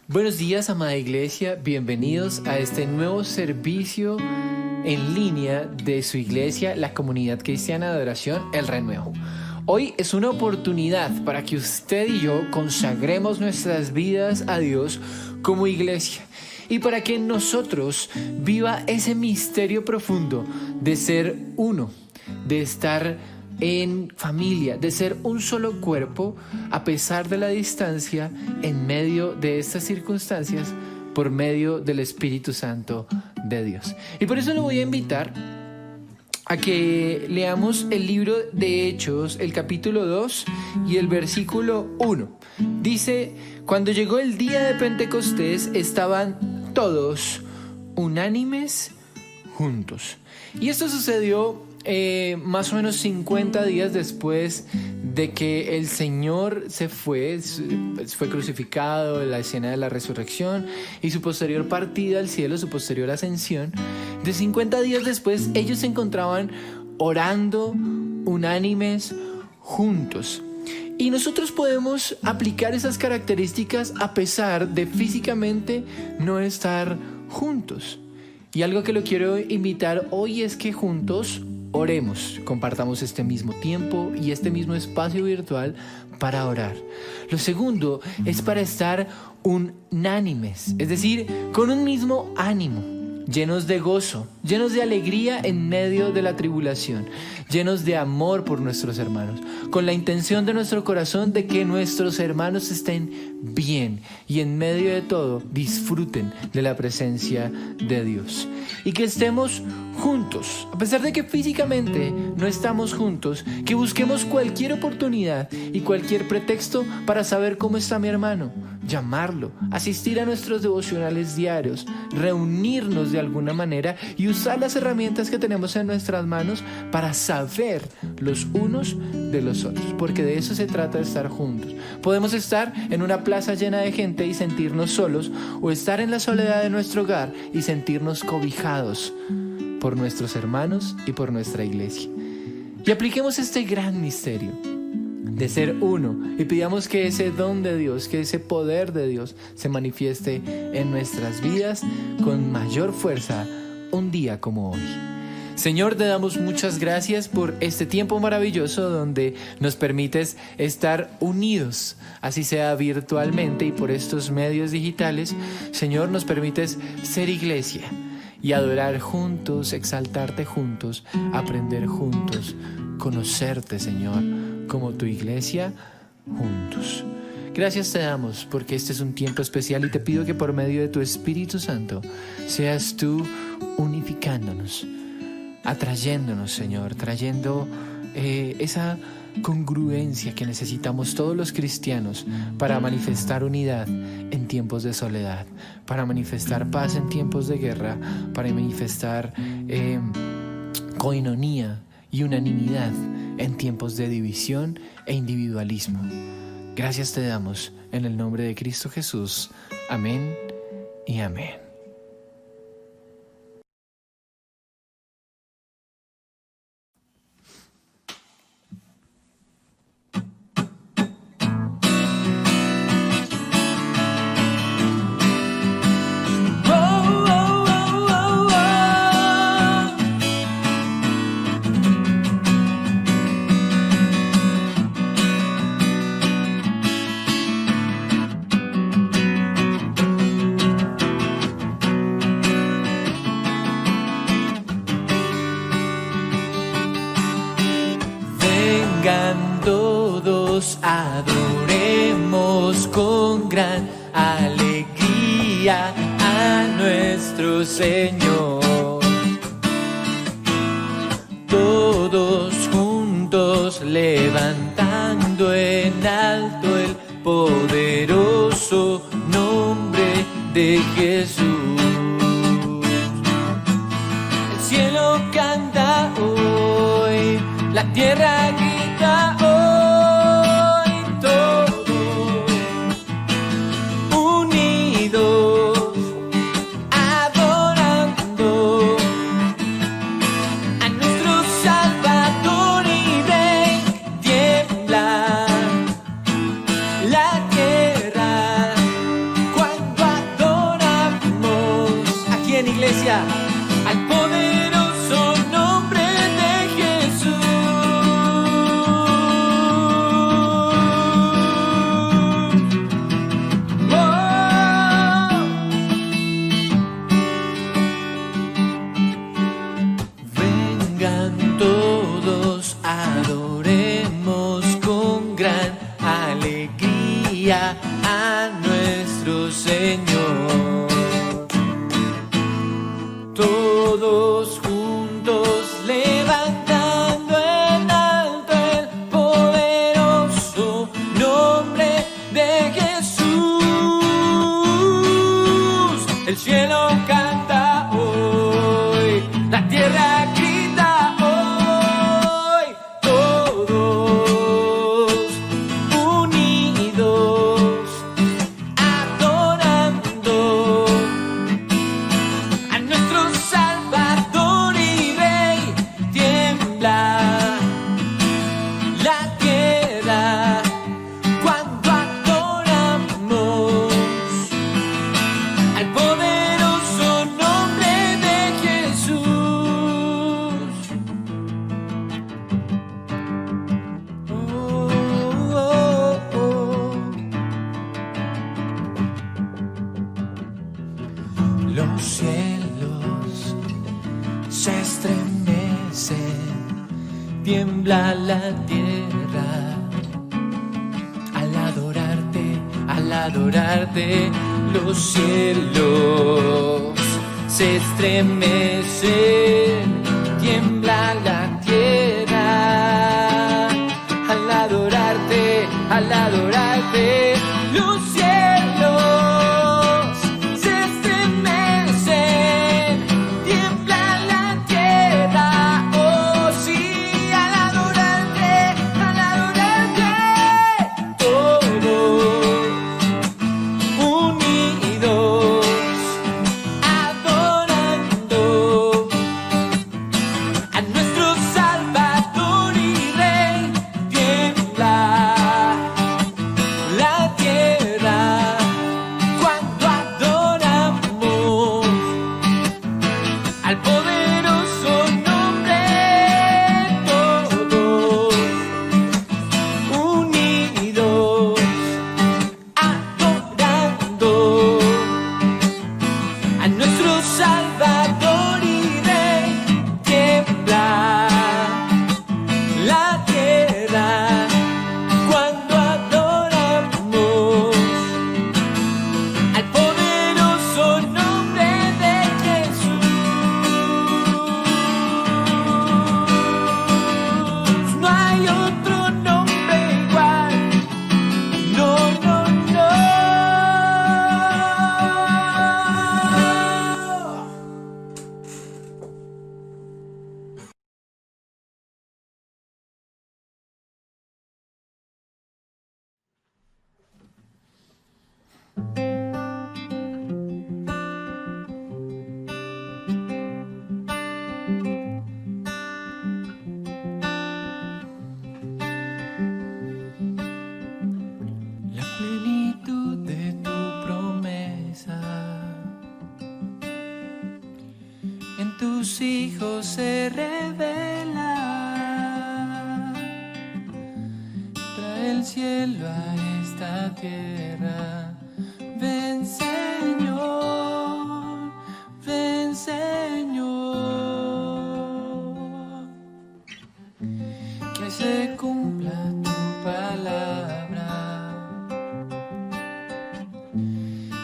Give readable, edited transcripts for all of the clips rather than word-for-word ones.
Buenos días, amada iglesia, bienvenidos a este nuevo servicio en línea de su iglesia, la Comunidad Cristiana de Adoración, El Renuevo. Hoy es una oportunidad para que usted y yo consagremos nuestras vidas a Dios como iglesia y para que en nosotros viva ese misterio profundo de ser uno, de estar en familia, de ser un solo cuerpo a pesar de la distancia en medio de estas circunstancias por medio del Espíritu Santo de Dios. Y por eso lo voy a invitar a que leamos el libro de Hechos, el capítulo 2 y el versículo 1. Dice: cuando llegó el día de Pentecostés, estaban todos unánimes juntos. Y esto sucedió más o menos 50 días después de que el Señor fue crucificado, la escena de la resurrección y su posterior partida al cielo, su posterior ascensión. De 50 días después, ellos se encontraban orando unánimes juntos. Y nosotros podemos aplicar esas características a pesar de físicamente no estar juntos. Y algo que lo quiero invitar hoy es que juntos oremos, compartamos este mismo tiempo y este mismo espacio virtual para orar. Lo segundo es para estar unánimes, es decir, con un mismo ánimo, llenos de gozo, llenos de alegría en medio de la tribulación, llenos de amor por nuestros hermanos, con la intención de nuestro corazón de que nuestros hermanos estén bien y en medio de todo disfruten de la presencia de Dios. Y que estemos juntos, a pesar de que físicamente no estamos juntos, que busquemos cualquier oportunidad y cualquier pretexto para saber cómo está mi hermano, llamarlo, asistir a nuestros devocionales diarios, reunirnos de alguna manera y usar las herramientas que tenemos en nuestras manos para saber los unos de los otros, porque de eso se trata de estar juntos. Podemos estar en una plaza llena de gente y sentirnos solos, o estar en la soledad de nuestro hogar y sentirnos cobijados por nuestros hermanos y por nuestra iglesia. Y apliquemos este gran misterio de ser uno y pidamos que ese don de Dios, que ese poder de Dios se manifieste en nuestras vidas con mayor fuerza un día como hoy. Señor, te damos muchas gracias por este tiempo maravilloso donde nos permites estar unidos, así sea virtualmente y por estos medios digitales. Señor, nos permites ser iglesia y adorar juntos, exaltarte juntos, aprender juntos, conocerte, Señor, como tu iglesia, juntos. Gracias te damos porque este es un tiempo especial y te pido que por medio de tu Espíritu Santo seas tú unificándonos, atrayéndonos, Señor, trayendo esa congruencia que necesitamos todos los cristianos para manifestar unidad en tiempos de soledad, para manifestar paz en tiempos de guerra, para manifestar coinonía y unanimidad en tiempos de división e individualismo. Gracias te damos en el nombre de Cristo Jesús. Amén y amén. Todos adoremos con gran alegría a nuestro Señor. Todos juntos levantando en alto el poderoso nombre de Jesús. El cielo canta hoy, la tierra grita hoy, todos unidos, adorando a nuestro Salvador y Rey. Tiembla la tierra cuando el cielo canta hoy, la tierra grita hoy, todos unidos, adorando a nuestro Salvador y Rey. Tiembla la tierra cuando adoramos al poderoso nombre de Jesús. Oh, oh, oh. Los cielos se estremecen, tiembla la tierra al adorarte. Los cielos se estremecen, tiembla la tierra al adorarte, al adorarte. Los cielos se estremecen, tiembla la tierra, oh sí, al adorarte, al adorarte. Todos unidos, adorando a nuestro Salvador y Rey. Tiembla la tierra cuando adoramos al poderoso nombre. Todos unidos, adorando a nuestro Salvador y Rey. Tiembla la tierra cuando adoramos al poderoso nombre de Jesús. No hay otro nombre igual. No, no, no. La plenitud de tu promesa en tus hijos se revela. Trae el cielo a esta tierra. Ven, Señor, ven, Señor. Que se cumpla tu palabra.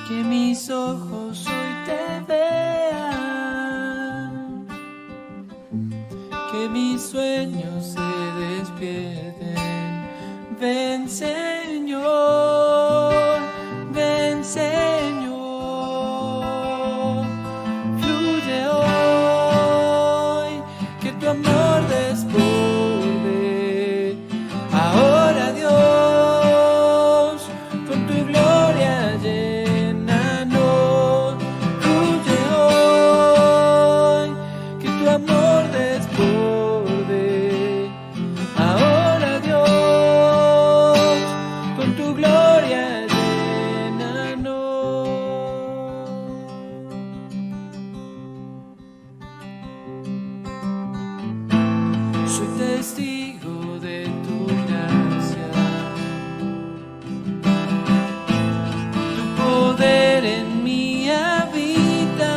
Que mis ojos hoy te vean, que mis sueños se despierten. Ven, Señor, ven, Señor. Fluye hoy, que tu amor desborde. Ahora, Dios, con tu gloria llénanos. Fluye hoy, que tu amor desborde. Ahora, Dios, con tu gloria llénanos. Soy testigo de tu gracia, tu poder en mí habita.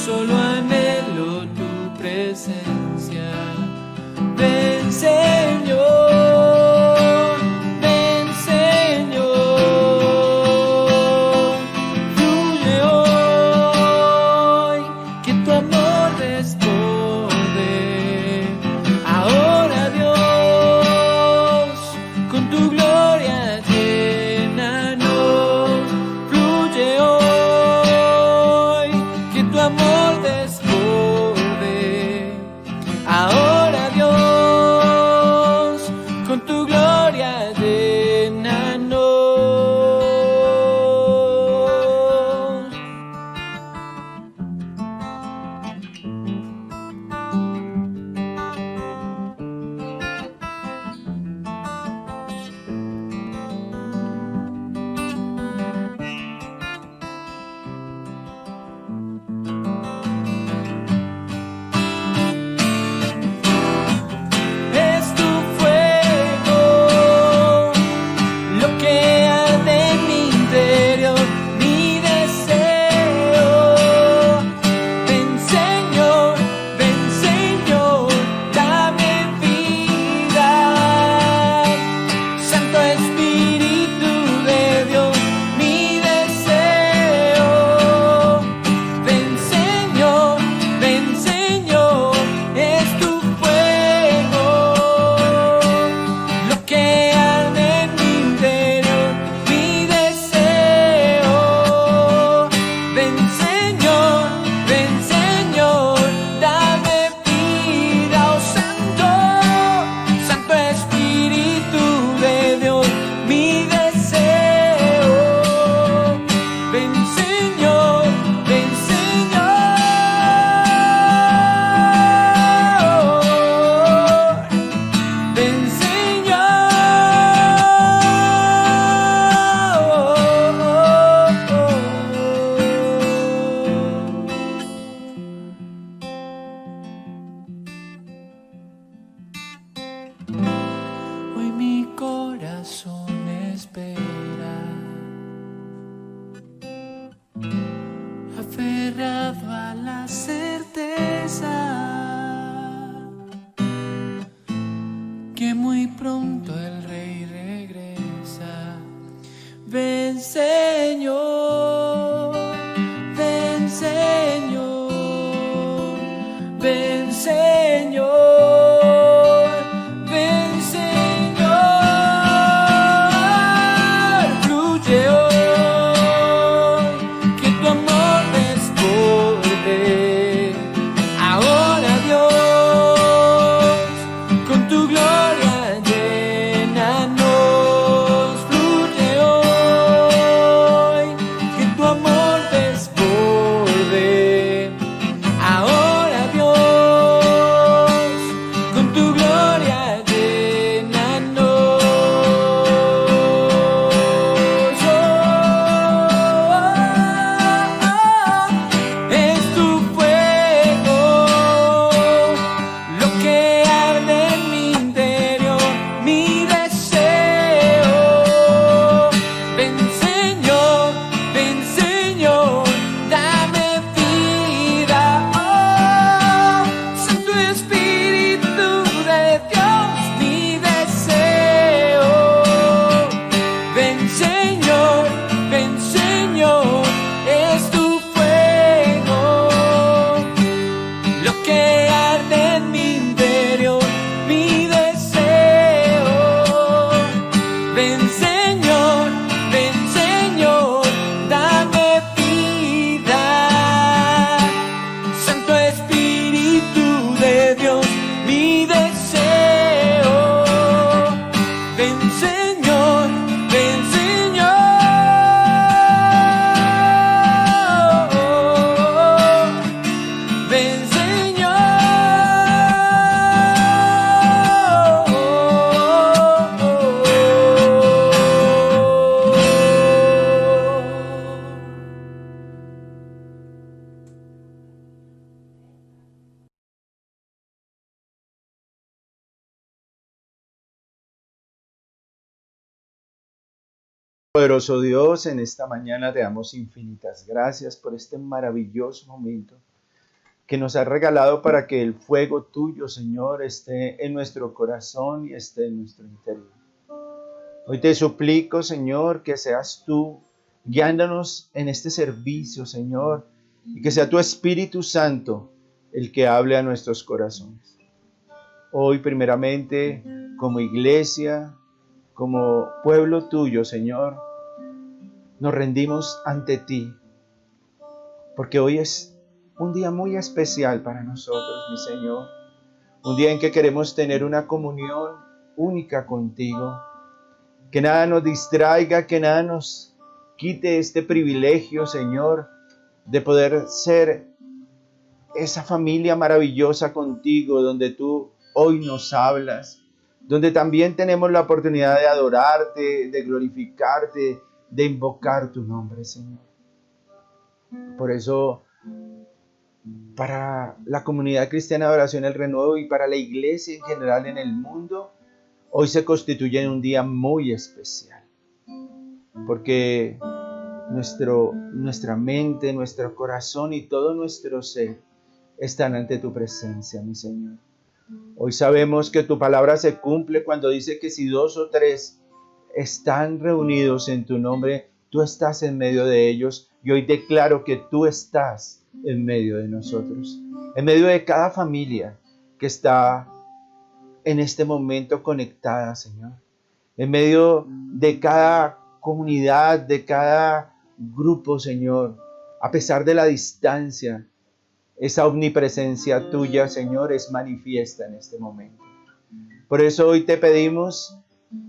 Solo anhelo tu presencia. Ven, Señor, ven, Señor. Fluye hoy, que tu amor desborde. Ahora, Dios, con tu gloria llénanos. ven Señor, ven Señor, fluye hoy, que tu amor desborde. Ahora Dios, con tu gloria llénanos, fluye hoy, que tu amor desborde. Ahora Dios, con tu gloria llénanos. Es tu fuego lo que arde en mi interior, mi deseo. Ven Señor, dame vida. Oh, Santo Espíritu de Dios, mi deseo. Ven Señor, es tu fuego lo que arde en mi interior, mi deseo. Ven Señor, dame vida. Santo Espíritu de Dios, mi deseo. Ven Señor, ven Poderoso Dios, en esta mañana te damos infinitas gracias por este maravilloso momento que nos has regalado para que el fuego tuyo, Señor, esté en nuestro corazón y esté en nuestro interior. Hoy te suplico, Señor, que seas tú guiándonos en este servicio, Señor, y que sea tu Espíritu Santo el que hable a nuestros corazones. Hoy, primeramente, como iglesia, como pueblo tuyo, Señor, nos rendimos ante ti, porque hoy es un día muy especial para nosotros, mi Señor. Un día en que queremos tener una comunión única contigo. Que nada nos distraiga, que nada nos quite este privilegio, Señor, de poder ser esa familia maravillosa contigo, donde tú hoy nos hablas, donde también tenemos la oportunidad de adorarte, de glorificarte, de invocar tu nombre, Señor. Por eso, para la comunidad cristiana de oración El Renuevo y para la iglesia en general en el mundo, hoy se constituye en un día muy especial, porque nuestra mente, nuestro corazón y todo nuestro ser están ante tu presencia, mi Señor. Hoy sabemos que tu palabra se cumple cuando dice que si 2 o 3 están reunidos en tu nombre, tú estás en medio de ellos. Y hoy declaro que tú estás en medio de nosotros, en medio de cada familia que está en este momento conectada, Señor, en medio de cada comunidad, de cada grupo, Señor, a pesar de la distancia. Esa omnipresencia tuya, Señor, es manifiesta en este momento. Por eso hoy te pedimos,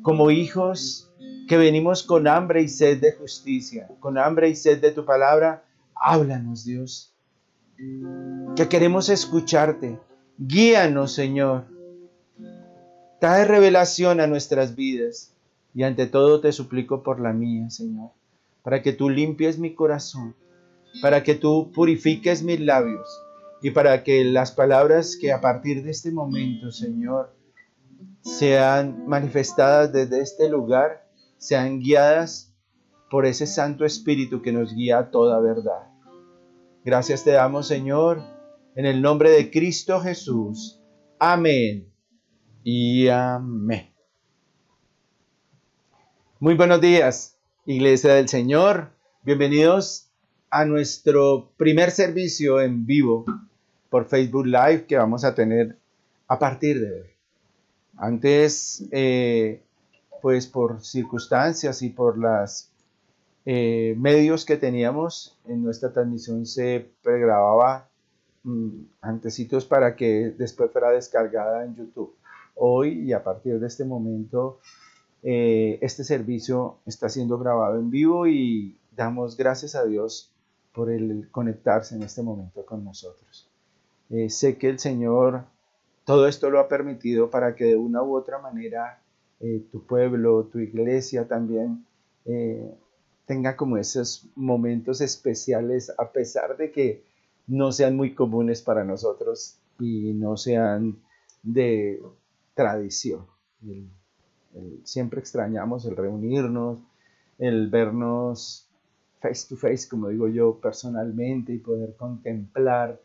como hijos, que venimos con hambre y sed de justicia, con hambre y sed de tu palabra. Háblanos, Dios, que queremos escucharte. Guíanos, Señor. Trae revelación a nuestras vidas. Y ante todo te suplico por la mía, Señor, para que tú limpies mi corazón, para que tú purifiques mis labios y para que las palabras que a partir de este momento, Señor, sean manifestadas desde este lugar, sean guiadas por ese Santo Espíritu que nos guía a toda verdad. Gracias te damos, Señor, en el nombre de Cristo Jesús. Amén y amén. Muy buenos días, Iglesia del Señor. Bienvenidos a nuestro primer servicio en vivo por Facebook Live que vamos a tener a partir de hoy. Antes, pues por circunstancias y por los medios que teníamos, en nuestra transmisión se pregrababa antecitos para que después fuera descargada en YouTube. Hoy y a partir de este momento, este servicio está siendo grabado en vivo y damos gracias a Dios por el conectarse en este momento con nosotros. Sé que el Señor todo esto lo ha permitido para que de una u otra manera tu pueblo, tu iglesia también tenga como esos momentos especiales, a pesar de que no sean muy comunes para nosotros y no sean de tradición. Siempre extrañamos el reunirnos, el vernos face to face, como digo yo, personalmente, y poder contemplar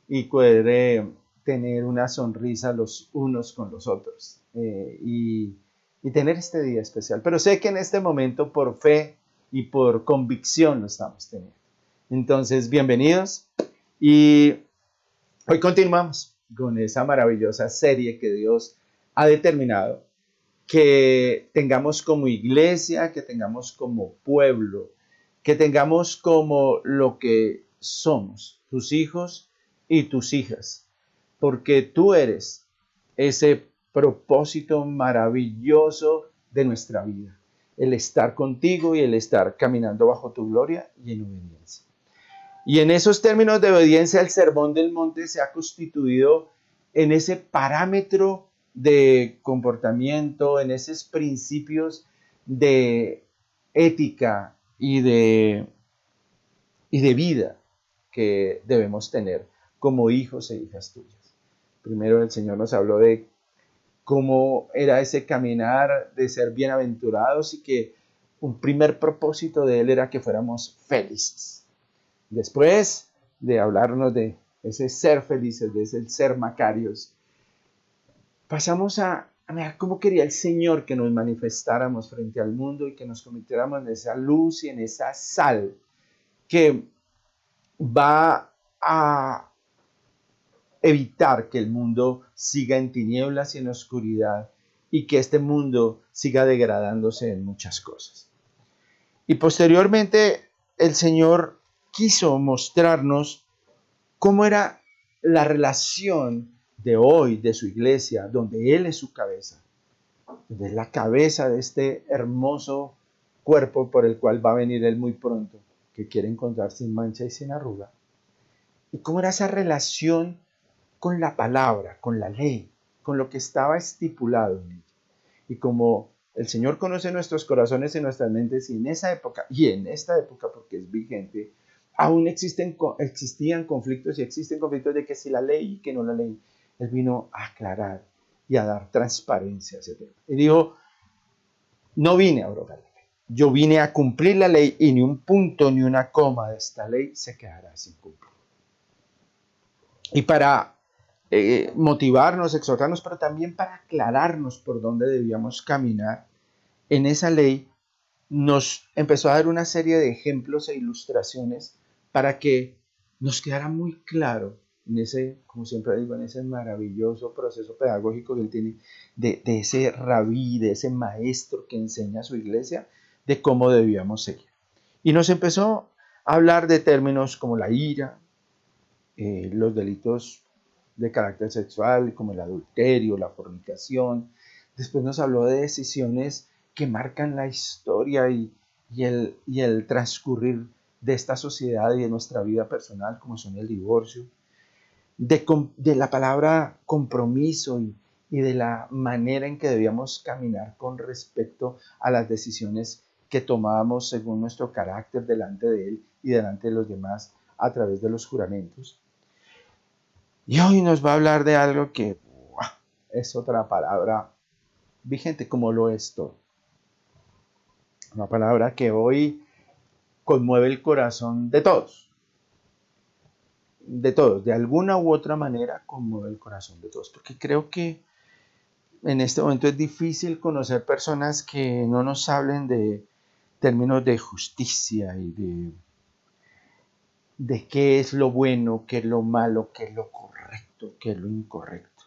y poder tener una sonrisa los unos con los otros y tener este día especial. Pero sé que en este momento, por fe y por convicción, lo estamos teniendo. Entonces, bienvenidos y hoy continuamos con esa maravillosa serie que Dios ha determinado que tengamos como iglesia, que tengamos como pueblo, que tengamos como lo que somos, tus hijos y tus hijas, porque tú eres ese propósito maravilloso de nuestra vida, el estar contigo y el estar caminando bajo tu gloria y en obediencia. Y en esos términos de obediencia, el Sermón del Monte se ha constituido en ese parámetro de comportamiento, en esos principios de ética y de vida que debemos tener como hijos e hijas tuyas. Primero el Señor nos habló de cómo era ese caminar de ser bienaventurados y que un primer propósito de Él era que fuéramos felices. Después de hablarnos de ese ser felices, de ese ser macarios, pasamos a mirar cómo quería el Señor que nos manifestáramos frente al mundo y que nos convirtiéramos en esa luz y en esa sal que va a evitar que el mundo siga en tinieblas y en oscuridad y que este mundo siga degradándose en muchas cosas. Y posteriormente el Señor quiso mostrarnos cómo era la relación de hoy de su iglesia, donde Él es su cabeza, donde es la cabeza de este hermoso cuerpo por el cual va a venir Él muy pronto, que quiere encontrar sin mancha y sin arruga. Y cómo era esa relación con la palabra, con la ley, con lo que estaba estipulado en ella. Y como el Señor conoce nuestros corazones y nuestras mentes, y en esa época, y en esta época, porque es vigente, aún existían conflictos y existen conflictos de que si la ley y que no la ley. Él vino a aclarar y a dar transparencia a ese tema. Y dijo, no vine a abrogar la ley, yo vine a cumplir la ley y ni un punto ni una coma de esta ley se quedará sin cumplir. Y para motivarnos, exhortarnos, pero también para aclararnos por dónde debíamos caminar, en esa ley nos empezó a dar una serie de ejemplos e ilustraciones para que nos quedara muy claro en ese, como siempre digo, en ese maravilloso proceso pedagógico que él tiene de ese rabí, de ese maestro que enseña a su iglesia, de cómo debíamos seguir. Y nos empezó a hablar de términos como la ira, los delitos de carácter sexual, como el adulterio, la fornicación. Después nos habló de decisiones que marcan la historia y el transcurrir de esta sociedad y de nuestra vida personal, como son el divorcio, de la palabra compromiso y de la manera en que debíamos caminar con respecto a las decisiones que tomábamos según nuestro carácter delante de Él y delante de los demás a través de los juramentos. Y hoy nos va a hablar de algo que es otra palabra vigente como lo es todo. Una palabra que hoy conmueve el corazón de todos. De todos, de alguna u otra manera conmueve el corazón de todos. Porque creo que en este momento es difícil conocer personas que no nos hablen de términos de justicia y de qué es lo bueno, qué es lo malo, qué es lo correcto, qué es lo incorrecto.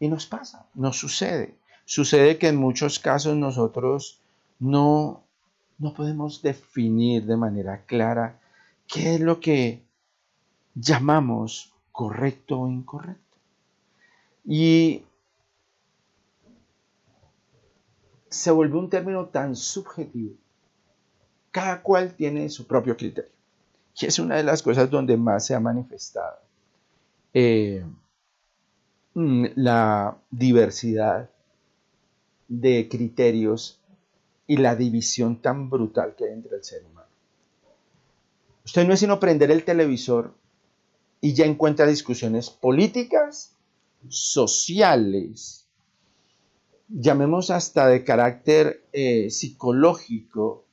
Y nos pasa, nos sucede. Sucede que en muchos casos nosotros no podemos definir de manera clara qué es lo que llamamos correcto o incorrecto. Y se vuelve un término tan subjetivo. Cada cual tiene su propio criterio. Y es una de las cosas donde más se ha manifestado la diversidad de criterios y la división tan brutal que hay entre el ser humano. Usted no es sino prender el televisor y ya encuentra discusiones políticas, sociales, llamemos hasta de carácter psicológico,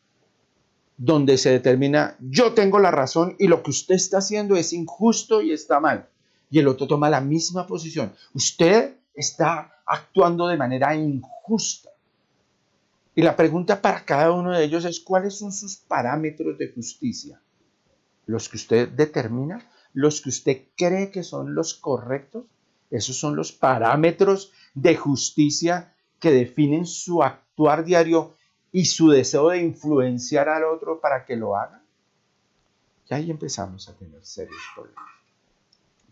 donde se determina, yo tengo la razón y lo que usted está haciendo es injusto y está mal. Y el otro toma la misma posición. Usted está actuando de manera injusta. Y la pregunta para cada uno de ellos es, ¿cuáles son sus parámetros de justicia? ¿Los que usted determina? ¿Los que usted cree que son los correctos? Esos son los parámetros de justicia que definen su actuar diario y su deseo de influenciar al otro para que lo haga. Y ahí empezamos a tener serios problemas.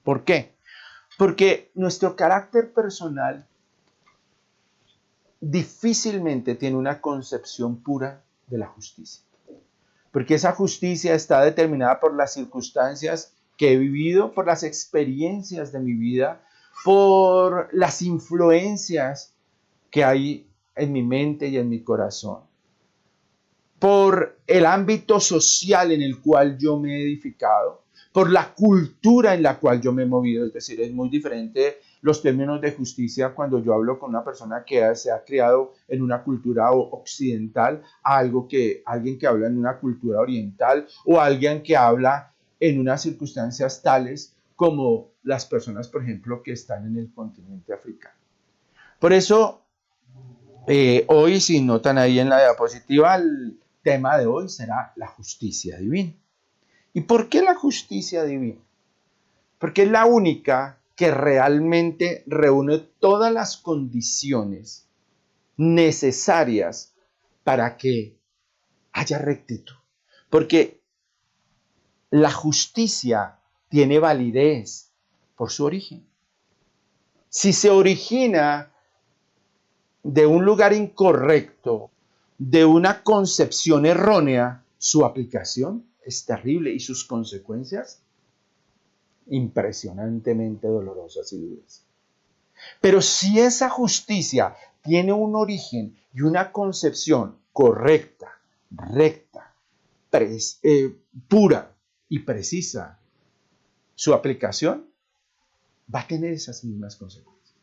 ¿Por qué? Porque nuestro carácter personal difícilmente tiene una concepción pura de la justicia. Porque esa justicia está determinada por las circunstancias que he vivido, por las experiencias de mi vida, por las influencias que hay en mi mente y en mi corazón, por el ámbito social en el cual yo me he edificado, por la cultura en la cual yo me he movido. Es decir, es muy diferente los términos de justicia cuando yo hablo con una persona que se ha criado en una cultura occidental a alguien que habla en una cultura oriental o alguien que habla en unas circunstancias tales como las personas, por ejemplo, que están en el continente africano. Por eso, hoy, si notan ahí en la diapositiva, el tema de hoy será la justicia divina. ¿Y por qué la justicia divina? Porque es la única que realmente reúne todas las condiciones necesarias para que haya rectitud. Porque la justicia tiene validez por su origen. Si se origina de un lugar incorrecto, de una concepción errónea, su aplicación es terrible y sus consecuencias impresionantemente dolorosas y duras. Pero si esa justicia tiene un origen y una concepción correcta, recta, pura y precisa, su aplicación va a tener esas mismas consecuencias.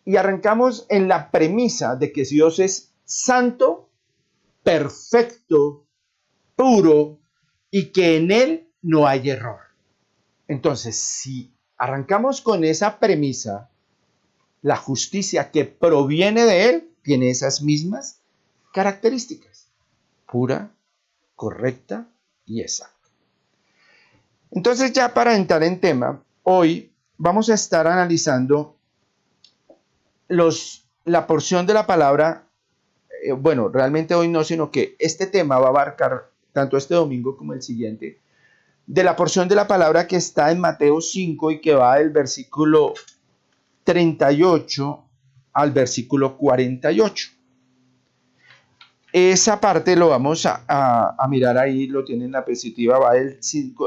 Y arrancamos en la premisa de que Dios es santo, perfecto, puro y que en Él no hay error. Entonces, si arrancamos con esa premisa, la justicia que proviene de Él tiene esas mismas características: pura, correcta y exacta. Entonces, ya para entrar en tema, hoy vamos a estar analizando la porción de la palabra, bueno, realmente hoy no, sino que este tema va a abarcar tanto este domingo como el siguiente, de la porción de la palabra que está en Mateo 5 y que va del versículo 38 al versículo 48. Esa parte lo vamos a mirar ahí, lo tienen en la diapositiva, va del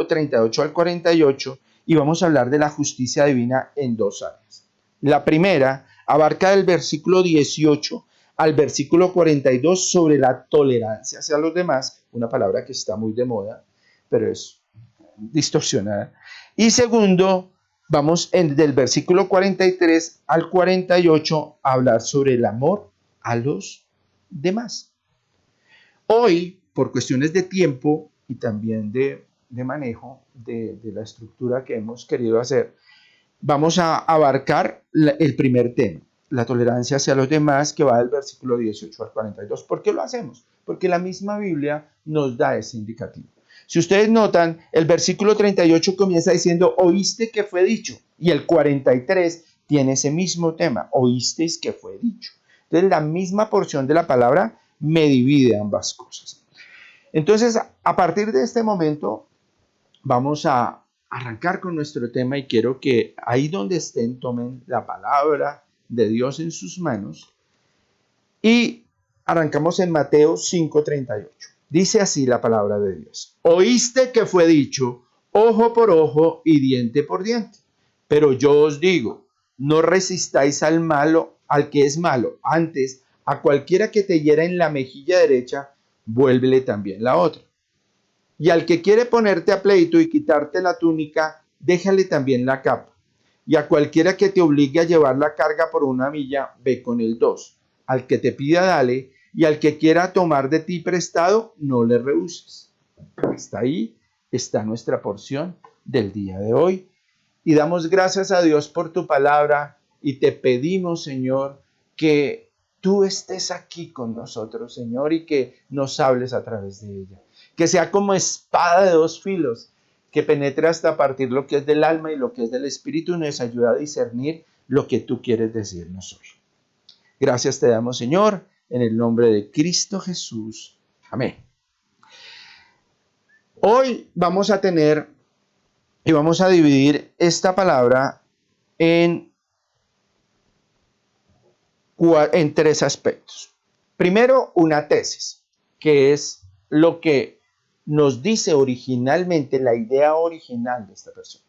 38 al 48 y vamos a hablar de la justicia divina en dos áreas. La primera abarca del versículo 18 al versículo 42 sobre la tolerancia hacia los demás, una palabra que está muy de moda, pero es distorsionada. Y segundo, vamos del versículo 43 al 48 a hablar sobre el amor a los demás. Hoy, por cuestiones de tiempo y también de manejo de la estructura que hemos querido hacer, vamos a abarcar el primer tema, la tolerancia hacia los demás, que va del versículo 18 al 42. ¿Por qué lo hacemos? porque la misma Biblia nos da ese indicativo. Si ustedes notan, el versículo 38 comienza diciendo, oíste que fue dicho, y el 43 tiene ese mismo tema, oísteis que fue dicho. Entonces la misma porción de la palabra me divide ambas cosas. Entonces, a partir de este momento, vamos a arrancar con nuestro tema y quiero que ahí donde estén tomen la palabra de Dios en sus manos y arrancamos en Mateo 5:38. Dice así la palabra de Dios. Oíste que fue dicho, ojo por ojo y diente por diente. Pero yo os digo, no resistáis al malo, al que es malo. Antes, a cualquiera que te hiera en la mejilla derecha, vuélvele también la otra. Y al que quiere ponerte a pleito y quitarte la túnica, déjale también la capa. Y a cualquiera que te obligue a llevar la carga por una milla, ve con el 2. Al que te pida, dale, y al que quiera tomar de ti prestado, no le rehuses. Hasta ahí está nuestra porción del día de hoy. Y damos gracias a Dios por tu palabra y te pedimos, Señor, que tú estés aquí con nosotros, Señor, y que nos hables a través de ella. Que sea como espada de dos filos, que penetre hasta partir lo que es del alma y lo que es del espíritu y nos ayuda a discernir lo que tú quieres decirnos hoy. Gracias te damos, Señor, en el nombre de Cristo Jesús. Amén. Hoy vamos a tener y vamos a dividir esta palabra en tres aspectos. Primero, una tesis, que es lo que nos dice originalmente, la idea original de esta persona.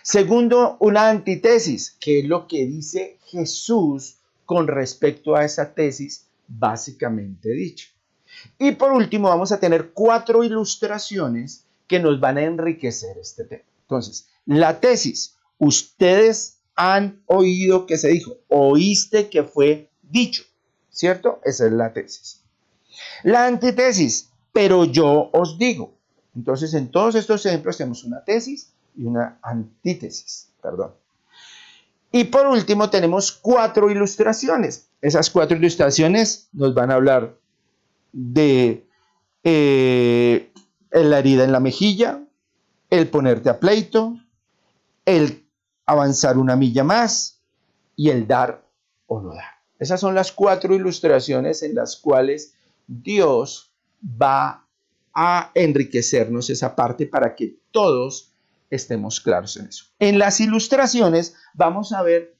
Segundo, una antitesis, que es lo que dice Jesús con respecto a esa tesis básicamente dicha. Y por último, vamos a tener 4 ilustraciones que nos van a enriquecer este tema. Entonces, la tesis, ustedes han oído que se dijo, oíste que fue dicho, ¿cierto? Esa es la tesis. La antítesis, pero yo os digo. Entonces, en todos estos ejemplos tenemos una tesis y una antítesis, perdón. Y por último tenemos 4 ilustraciones. Esas 4 ilustraciones nos van a hablar de la herida en la mejilla, el ponerte a pleito, el avanzar una milla más y el dar o no dar. Esas son las 4 ilustraciones en las cuales Dios va a enriquecernos esa parte para que todos estemos claros en eso. En las ilustraciones vamos a ver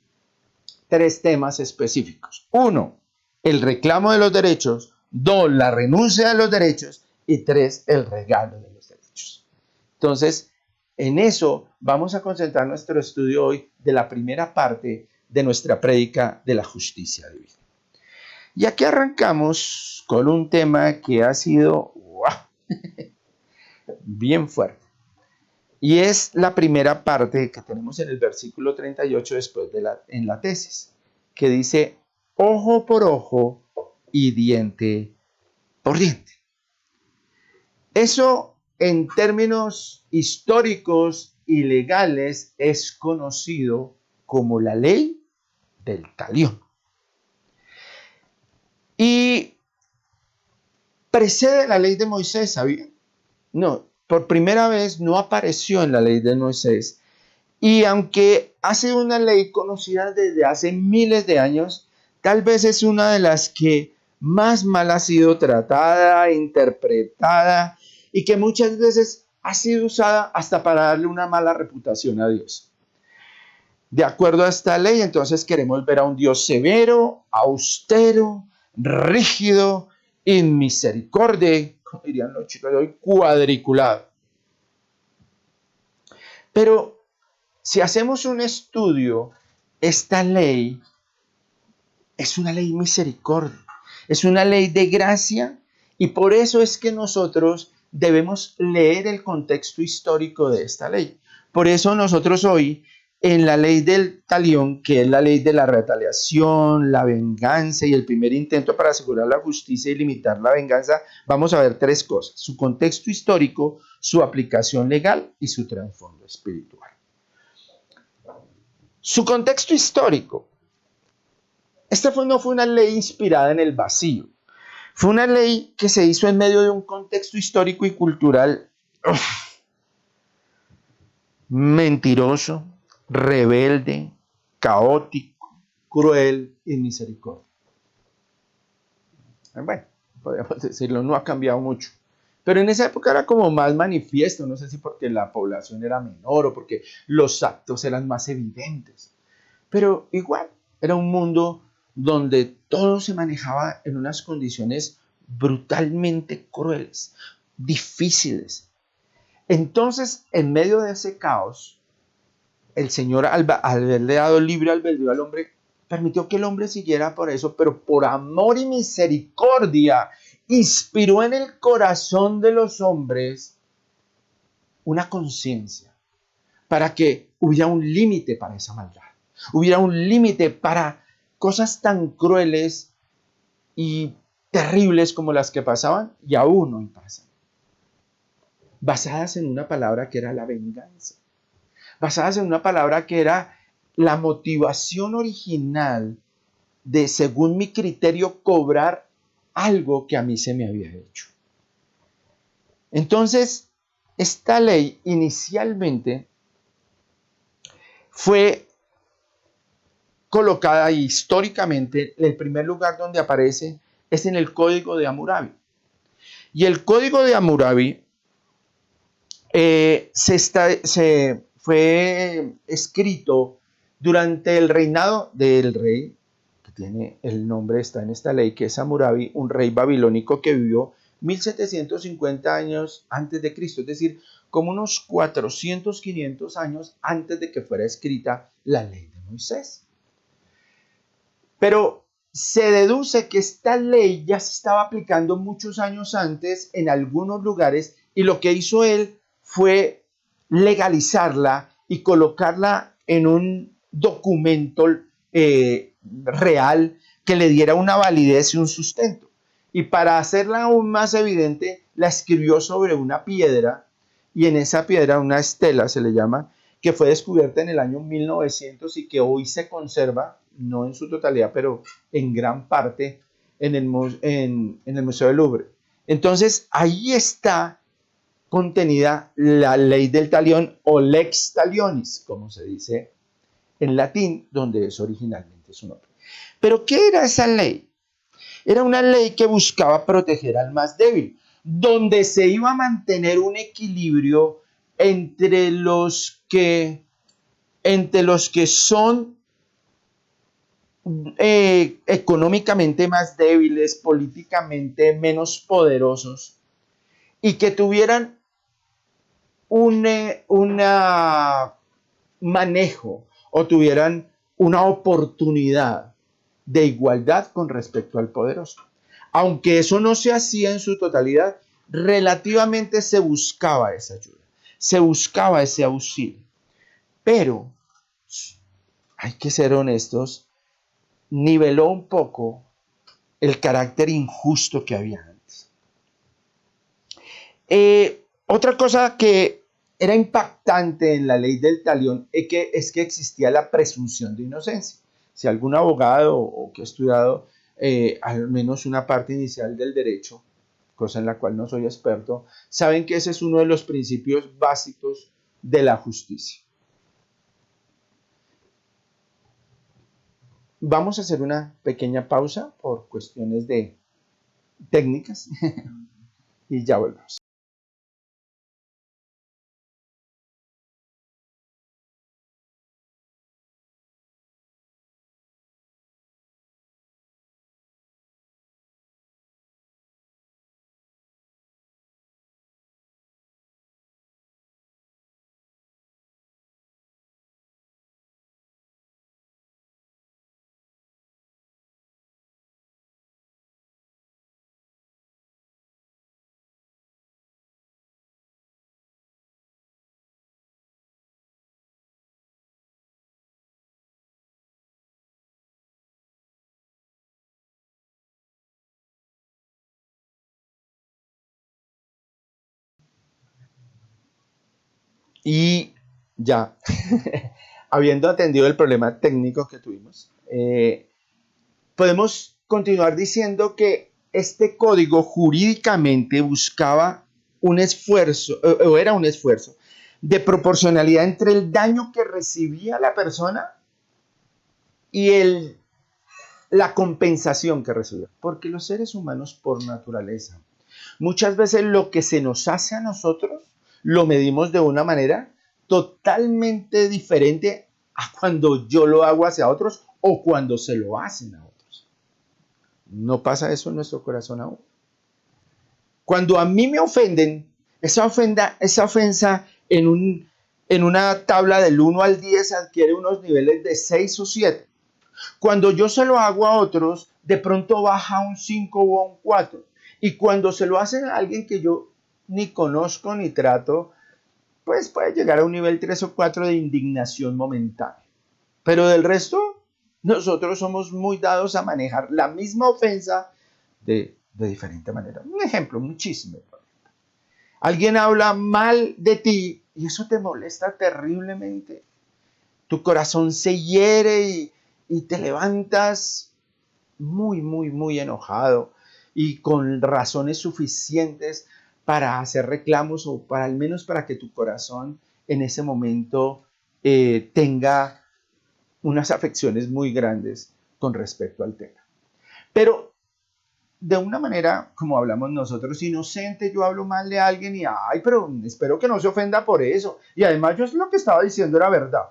3 temas específicos. 1, el reclamo de los derechos. 2, la renuncia de los derechos. Y 3, el regalo de los derechos. Entonces, en eso vamos a concentrar nuestro estudio hoy de la primera parte de nuestra prédica de la justicia divina. Y aquí arrancamos con un tema que ha sido bien fuerte. Y es la primera parte que tenemos en el versículo 38 después en la tesis, que dice, ojo por ojo y diente por diente. Eso en términos históricos y legales es conocido como la ley del talión. Y precede la ley de Moisés, ¿sabían? No, por primera vez no apareció en la ley de Moisés. Y aunque ha sido una ley conocida desde hace miles de años, tal vez es una de las que más mal ha sido tratada, interpretada y que muchas veces ha sido usada hasta para darle una mala reputación a Dios. De acuerdo a esta ley, entonces queremos ver a un Dios severo, austero, rígido, inmisericordia, como dirían los chicos de hoy, cuadriculado. Pero si hacemos un estudio, esta ley es una ley misericordia, es una ley de gracia y por eso es que nosotros debemos leer el contexto histórico de esta ley. Por eso nosotros hoy en la ley del talión, que es la ley de la retaliación, la venganza y el primer intento para asegurar la justicia y limitar la venganza, vamos a ver 3 cosas: su contexto histórico, su aplicación legal y su trasfondo espiritual. Su contexto histórico. Esta no fue una ley inspirada en el vacío. Fue una ley que se hizo en medio de un contexto histórico y cultural mentiroso, rebelde, caótico, cruel y misericordia. Bueno, podríamos decirlo, no ha cambiado mucho. Pero en esa época era como más manifiesto, no sé si porque la población era menor o porque los actos eran más evidentes. Pero igual, era un mundo donde todo se manejaba en unas condiciones brutalmente crueles, difíciles. Entonces, en medio de ese caos, el Señor, al haberle dado libre albedrío al hombre, permitió que el hombre siguiera por eso, pero por amor y misericordia, inspiró en el corazón de los hombres una conciencia para que hubiera un límite para esa maldad, hubiera un límite para cosas tan crueles y terribles como las que pasaban y aún hoy pasan, basadas en una palabra que era la venganza, basadas en una palabra que era la motivación original de, según mi criterio, cobrar algo que a mí se me había hecho. Entonces, esta ley inicialmente fue colocada históricamente, el primer lugar donde aparece es en el Código de Hammurabi. Y el Código de Hammurabi se fue escrito durante el reinado del rey, que tiene el nombre, está en esta ley, que es Hammurabi, un rey babilónico que vivió 1750 años antes de Cristo, es decir, como unos 400, 500 años antes de que fuera escrita la ley de Moisés. Pero se deduce que esta ley ya se estaba aplicando muchos años antes en algunos lugares y lo que hizo él fue legalizarla y colocarla en un documento real que le diera una validez y un sustento. Y para hacerla aún más evidente, la escribió sobre una piedra y en esa piedra, una estela se le llama, que fue descubierta en el año 1900 y que hoy se conserva, no en su totalidad, pero en gran parte en el Museo del Louvre. Entonces, ahí está contenida la ley del talión o lex talionis, como se dice en latín, donde es originalmente su nombre. Pero, ¿qué era esa ley? Era una ley que buscaba proteger al más débil, donde se iba a mantener un equilibrio entre los que son económicamente más débiles, políticamente menos poderosos y que tuvieran un manejo o tuvieran una oportunidad de igualdad con respecto al poderoso. Aunque eso no se hacía en su totalidad, relativamente se buscaba esa ayuda, se buscaba ese auxilio. Pero, hay que ser honestos, niveló un poco el carácter injusto que había antes. Otra cosa que era impactante en la ley del talión es que existía la presunción de inocencia. Si algún abogado o que ha estudiado al menos una parte inicial del derecho, cosa en la cual no soy experto, saben que ese es uno de los principios básicos de la justicia. Vamos a hacer una pequeña pausa por cuestiones de técnicas y ya volvemos. Y ya, habiendo atendido el problema técnico que tuvimos, podemos continuar diciendo que este código jurídicamente buscaba un esfuerzo, o era un esfuerzo, de proporcionalidad entre el daño que recibía la persona y la compensación que recibía. Porque los seres humanos, por naturaleza, muchas veces lo que se nos hace a nosotros lo medimos de una manera totalmente diferente a cuando yo lo hago hacia otros o cuando se lo hacen a otros. ¿No pasa eso en nuestro corazón aún? Cuando a mí me ofenden, esa ofensa en una tabla del 1 al 10 adquiere unos niveles de 6 o 7. Cuando yo se lo hago a otros, de pronto baja a un 5 o a un 4. Y cuando se lo hacen a alguien que yo ni conozco ni trato, pues puede llegar a un nivel 3 o 4 de indignación momentánea. Pero del resto, nosotros somos muy dados a manejar la misma ofensa de diferente manera. Un ejemplo, un chisme. Alguien habla mal de ti y eso te molesta terriblemente. Tu corazón se hiere y te levantas muy, muy, muy enojado y con razones suficientes para hacer reclamos o para al menos para que tu corazón en ese momento tenga unas afecciones muy grandes con respecto al tema. Pero de una manera, como hablamos nosotros, inocente, yo hablo mal de alguien y, ay, pero espero que no se ofenda por eso. Y además yo lo que estaba diciendo era verdad.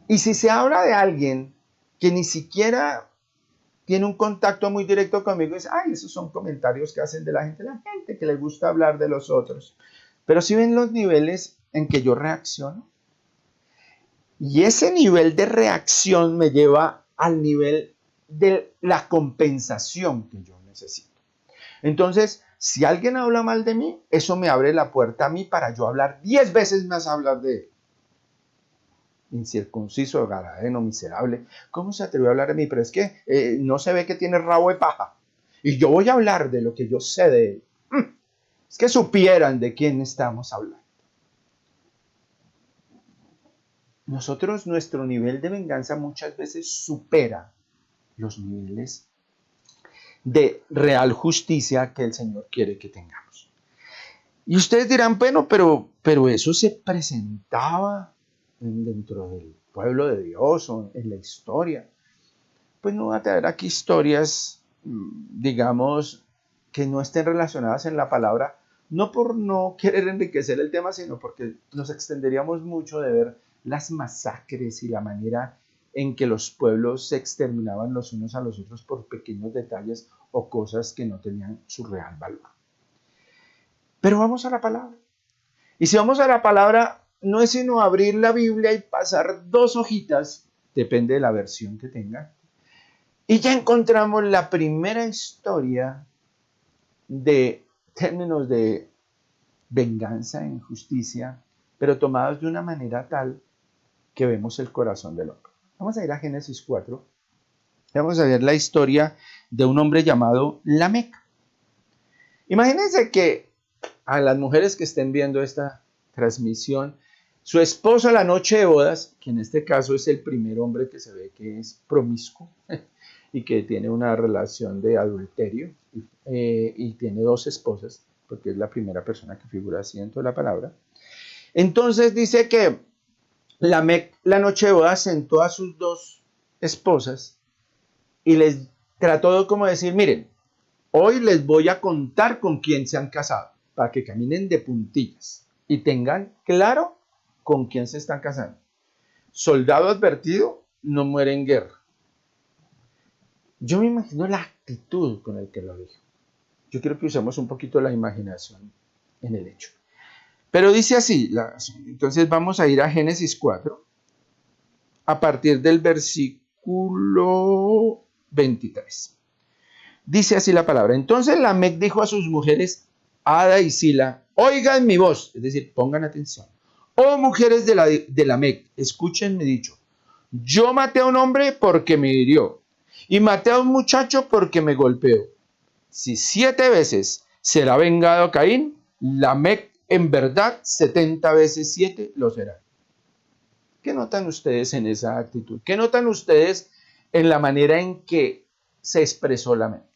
Y si se habla de alguien que ni siquiera tiene un contacto muy directo conmigo, dice, ay, esos son comentarios que hacen de la gente que le gusta hablar de los otros. Pero si ven los niveles en que yo reacciono, y ese nivel de reacción me lleva al nivel de la compensación que yo necesito. Entonces, si alguien habla mal de mí, eso me abre la puerta a mí para yo hablar 10 veces más hablar de él. Incircunciso, garadeno, miserable. ¿Cómo se atrevió a hablar de mí? Pero es que no se ve que tiene rabo de paja. Y yo voy a hablar de lo que yo sé de él. Es que supieran de quién estamos hablando. Nosotros, nuestro nivel de venganza muchas veces supera los niveles de real justicia que el Señor quiere que tengamos. Y ustedes dirán, bueno, pero eso se presentaba dentro del pueblo de Dios o en la historia. Pues no voy a traer aquí historias, digamos, que no estén relacionadas en la palabra, no por no querer enriquecer el tema, sino porque nos extenderíamos mucho de ver las masacres y la manera en que los pueblos se exterminaban los unos a los otros por pequeños detalles o cosas que no tenían su real valor. Pero vamos a la palabra. Y si vamos a la palabra, no es sino abrir la Biblia y pasar 2 hojitas, depende de la versión que tengan, y ya encontramos la primera historia de términos de venganza e injusticia, pero tomados de una manera tal que vemos el corazón del hombre. Vamos a ir a Génesis 4. Vamos a ver la historia de un hombre llamado Lamec. Imagínense que a las mujeres que estén viendo esta transmisión, su esposo a la noche de bodas, que en este caso es el primer hombre que se ve que es promiscuo y que tiene una relación de adulterio y tiene 2 esposas, porque es la primera persona que figura así dentro de la palabra. Entonces dice que Lamec la noche de bodas sentó a sus 2 esposas y les trató como decir, miren, hoy les voy a contar con quién se han casado, para que caminen de puntillas y tengan claro con quién se están casando. Soldado advertido no muere en guerra. Yo me imagino la actitud con la que lo dijo. Yo quiero que usemos un poquito la imaginación en el hecho. Pero dice así, entonces vamos a ir a Génesis 4, a partir del versículo 23. Dice así la palabra. Entonces Lamec dijo a sus mujeres, Ada y Sila, oigan mi voz, es decir, pongan atención. Oh mujeres de Lamec, escuchen mi dicho. Yo maté a un hombre porque me hirió, y maté a un muchacho porque me golpeó. Si 7 veces será vengado Caín, Lamec en verdad 70 veces 7 lo será. ¿Qué notan ustedes en esa actitud? ¿Qué notan ustedes en la manera en que se expresó la mente.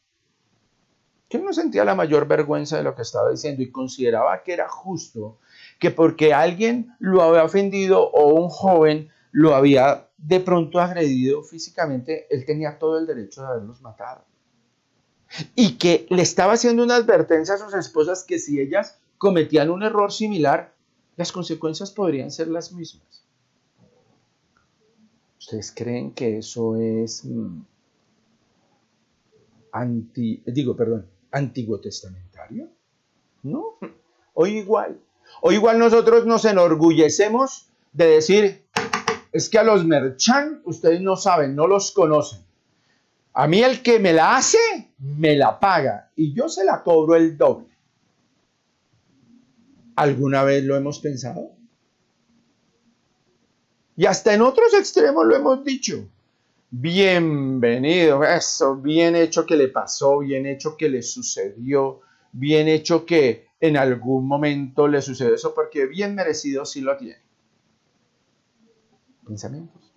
Que no sentía la mayor vergüenza de lo que estaba diciendo y consideraba que era justo que porque alguien lo había ofendido o un joven lo había de pronto agredido físicamente, él tenía todo el derecho de haberlos matado. Y que le estaba haciendo una advertencia a sus esposas que si ellas cometían un error similar, las consecuencias podrían ser las mismas. ¿Ustedes creen que eso es antiguo testamentario? No. Hoy igual nosotros nos enorgullecemos de decir, es que a los merchan ustedes no saben, no los conocen. A mí el que me la hace, me la paga y yo se la cobro el doble. ¿Alguna vez lo hemos pensado? Y hasta en otros extremos lo hemos dicho. Bienvenido, eso, bien hecho que le pasó, bien hecho que le sucedió, bien hecho que en algún momento le sucedió eso, porque bien merecido sí lo tiene. Pensamientos,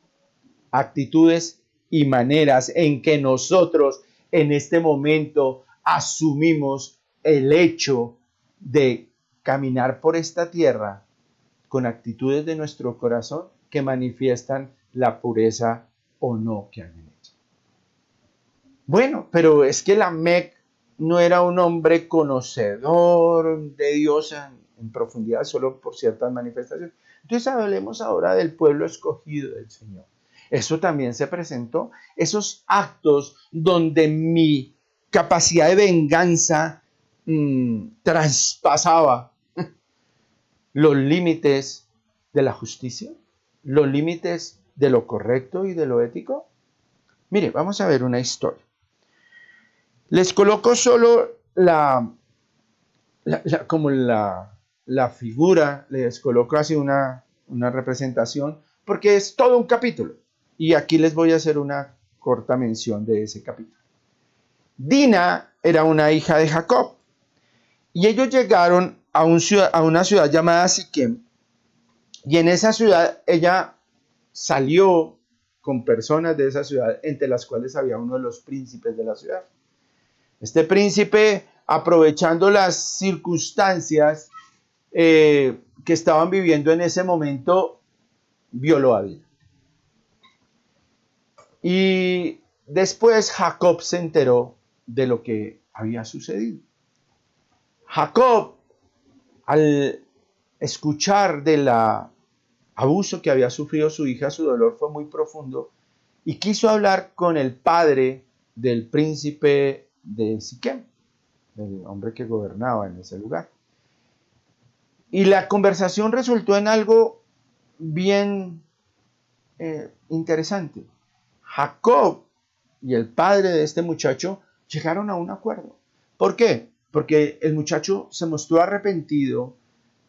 actitudes y maneras en que nosotros en este momento asumimos el hecho de caminar por esta tierra con actitudes de nuestro corazón que manifiestan la pureza o no que hay en ella. Bueno, pero es que Lamec no era un hombre conocedor de Dios en profundidad, solo por ciertas manifestaciones. Entonces hablemos ahora del pueblo escogido del Señor. Eso también se presentó, esos actos donde mi capacidad de venganza traspasaba los límites de la justicia, los límites de lo correcto y de lo ético. Mire, vamos a ver una historia. Les coloco solo la figura, les coloco así una representación, porque es todo un capítulo. Y aquí les voy a hacer una corta mención de ese capítulo. Dina era una hija de Jacob, y ellos llegaron a una ciudad llamada Siquem, y en esa ciudad ella salió con personas de esa ciudad, entre las cuales había uno de los príncipes de la ciudad. Este príncipe, aprovechando las circunstancias que estaban viviendo en ese momento, violó a Dina. Y después Jacob se enteró de lo que había sucedido. Jacob, al escuchar del abuso que había sufrido su hija, su dolor fue muy profundo y quiso hablar con el padre del príncipe de Siquem, el hombre que gobernaba en ese lugar. Y la conversación resultó en algo bien interesante. Jacob y el padre de este muchacho llegaron a un acuerdo. ¿Por qué? Porque el muchacho se mostró arrepentido,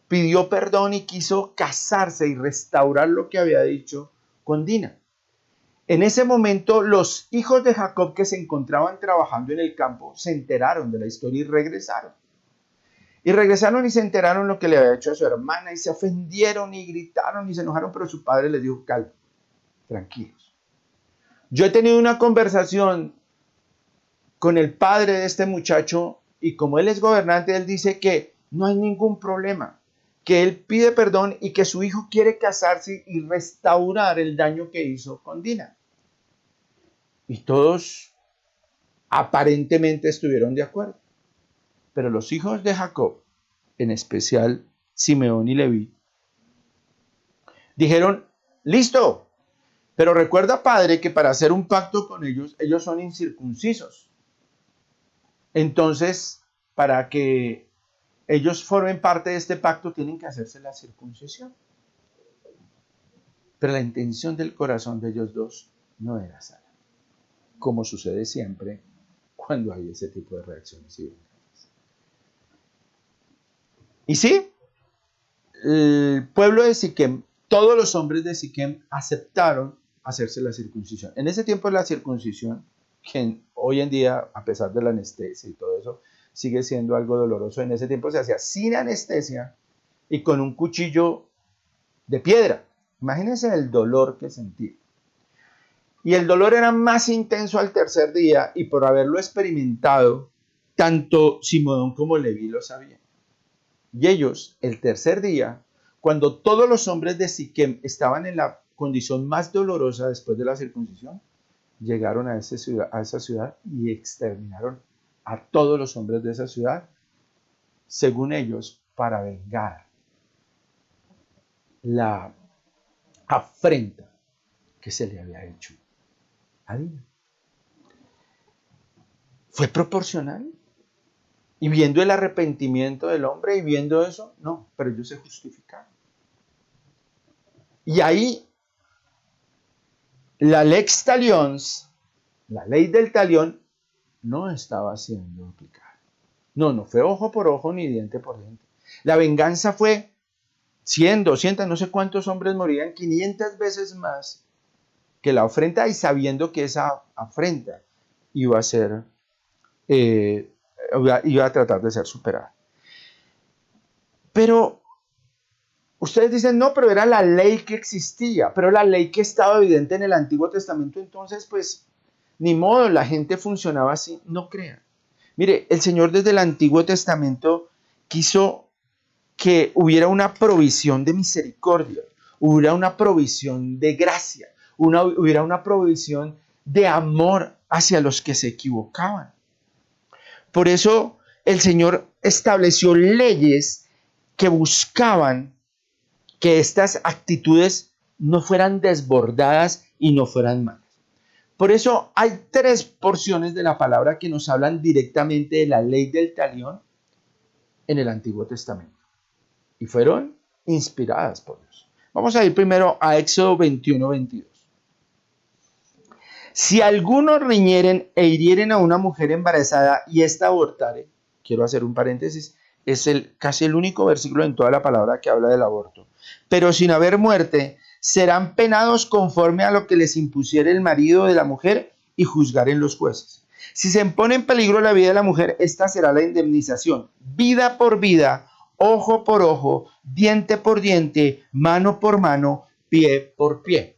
pidió perdón y quiso casarse y restaurar lo que había dicho con Dina. En ese momento, los hijos de Jacob que se encontraban trabajando en el campo se enteraron de la historia y regresaron. Y regresaron y se enteraron lo que le había hecho a su hermana y se ofendieron y gritaron y se enojaron, pero su padre les dijo, calma, tranquilos. Yo he tenido una conversación con el padre de este muchacho y como él es gobernante, él dice que no hay ningún problema, que él pide perdón y que su hijo quiere casarse y restaurar el daño que hizo con Dina. Y todos aparentemente estuvieron de acuerdo. Pero los hijos de Jacob, en especial Simeón y Leví, dijeron, listo, pero recuerda, padre, que para hacer un pacto con ellos, ellos son incircuncisos. Entonces, para que ellos formen parte de este pacto, tienen que hacerse la circuncisión. Pero la intención del corazón de ellos dos no era sana, como sucede siempre cuando hay ese tipo de reacciones y venganzas. Y sí, el pueblo de Siquem, todos los hombres de Siquem aceptaron hacerse la circuncisión. En ese tiempo la circuncisión, que hoy en día, a pesar de la anestesia y todo eso, sigue siendo algo doloroso. En ese tiempo se hacía sin anestesia y con un cuchillo de piedra. Imagínense el dolor que sentí. Y el dolor era más intenso al tercer día, y por haberlo experimentado, tanto Simón como Leví lo sabían. Y ellos, el tercer día, cuando todos los hombres de Siquem estaban en la condición más dolorosa después de la circuncisión, llegaron a esa ciudad y exterminaron a todos los hombres de esa ciudad, según ellos, para vengar la afrenta que se le había hecho a Dina. ¿Fue proporcional? Y viendo el arrepentimiento del hombre y viendo eso, no, pero ellos se justificaron. Y ahí la lex talionis, la ley del talión, no estaba siendo aplicada. No fue ojo por ojo ni diente por diente. La venganza fue 100, 200, no sé cuántos hombres morían, 500 veces más que la afrenta, y sabiendo que esa afrenta iba a ser, iba a tratar de ser superada. Pero ustedes dicen, no, pero era la ley que existía, pero la ley que estaba evidente en el Antiguo Testamento, entonces pues ni modo, la gente funcionaba así, no crean. Mire, el Señor desde el Antiguo Testamento quiso que hubiera una provisión de misericordia, hubiera una provisión de gracia, hubiera una provisión de amor hacia los que se equivocaban. Por eso el Señor estableció leyes que buscaban que estas actitudes no fueran desbordadas y no fueran malas. Por eso hay 3 porciones de la palabra que nos hablan directamente de la ley del talión en el Antiguo Testamento. Y fueron inspiradas por Dios. Vamos a ir primero a Éxodo 21, 22. Si algunos riñeren e hirieren a una mujer embarazada y ésta abortare, quiero hacer un paréntesis, es casi el único versículo en toda la palabra que habla del aborto. Pero sin haber muerte, serán penados conforme a lo que les impusiere el marido de la mujer y juzgaren los jueces. Si se pone en peligro la vida de la mujer, esta será la indemnización, vida por vida, ojo por ojo, diente por diente, mano por mano, pie por pie.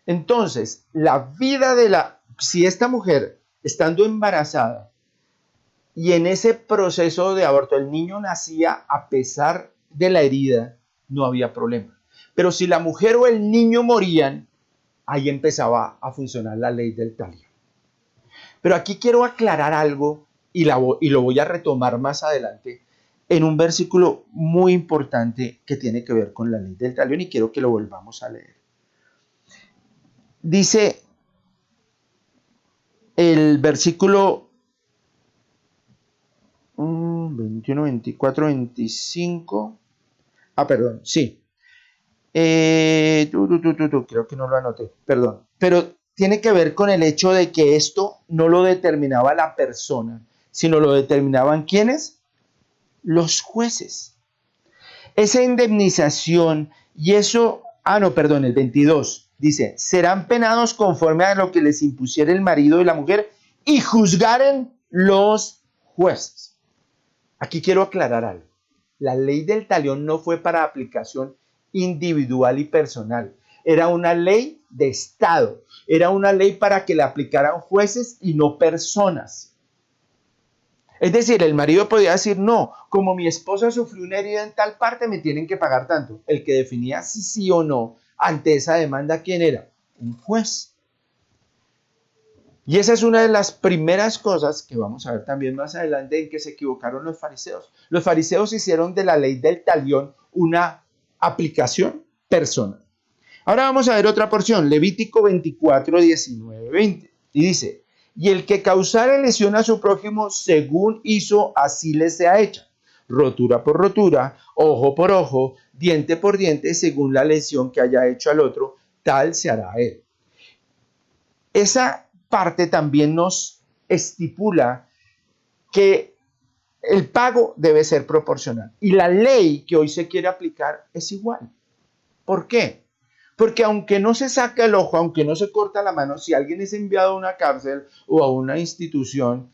Entonces, la vida si esta mujer, estando embarazada, y en ese proceso de aborto el niño nacía a pesar de la herida, no había problema. Pero si la mujer o el niño morían, ahí empezaba a funcionar la ley del talión. Pero aquí quiero aclarar algo y lo voy a retomar más adelante en un versículo muy importante que tiene que ver con la ley del talión, y quiero que lo volvamos a leer. Dice el versículo 21, 24, 25. Perdón, sí. Creo que no lo anoté, perdón. Pero tiene que ver con el hecho de que esto no lo determinaba la persona, sino lo determinaban ¿quiénes? Los jueces. Esa indemnización y eso, el 22, dice, serán penados conforme a lo que les impusiera el marido y la mujer y juzgaren los jueces. Aquí quiero aclarar algo. La ley del talión no fue para aplicación individual y personal. Era una ley de Estado. Era una ley para que la aplicaran jueces y no personas. Es decir, el marido podía decir, no, como mi esposa sufrió una herida en tal parte, me tienen que pagar tanto. El que definía si sí o no ante esa demanda, ¿quién era? Un juez. Y esa es una de las primeras cosas que vamos a ver también más adelante en que se equivocaron los fariseos. Los fariseos hicieron de la ley del talión una aplicación personal. Ahora vamos a ver otra porción, Levítico 24, 19, 20. Y dice, y el que causare lesión a su prójimo según hizo, así le sea hecha. Rotura por rotura, ojo por ojo, diente por diente, según la lesión que haya hecho al otro, tal se hará a él. Esa parte también nos estipula que el pago debe ser proporcional. Y la ley que hoy se quiere aplicar es igual. ¿Por qué? Porque aunque no se saca el ojo, aunque no se corta la mano, si alguien es enviado a una cárcel o a una institución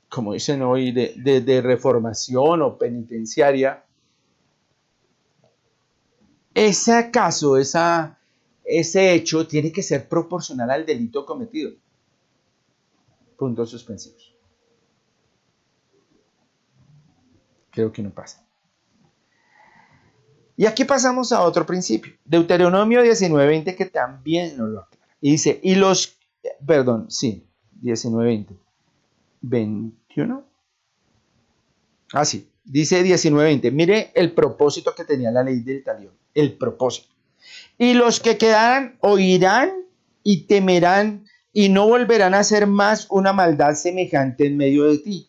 como dicen hoy, de reformación o penitenciaria, ese caso, ese hecho tiene que ser proporcional al delito cometido. Puntos suspensivos. Creo que no pasa. Y aquí pasamos a otro principio. Deuteronomio 19:20 que también nos lo aclara. Y dice, 19:20. 21. Sí, dice 19:20. Mire el propósito que tenía la ley del talión. El propósito. Y los que quedarán oirán y temerán y no volverán a hacer más una maldad semejante en medio de ti.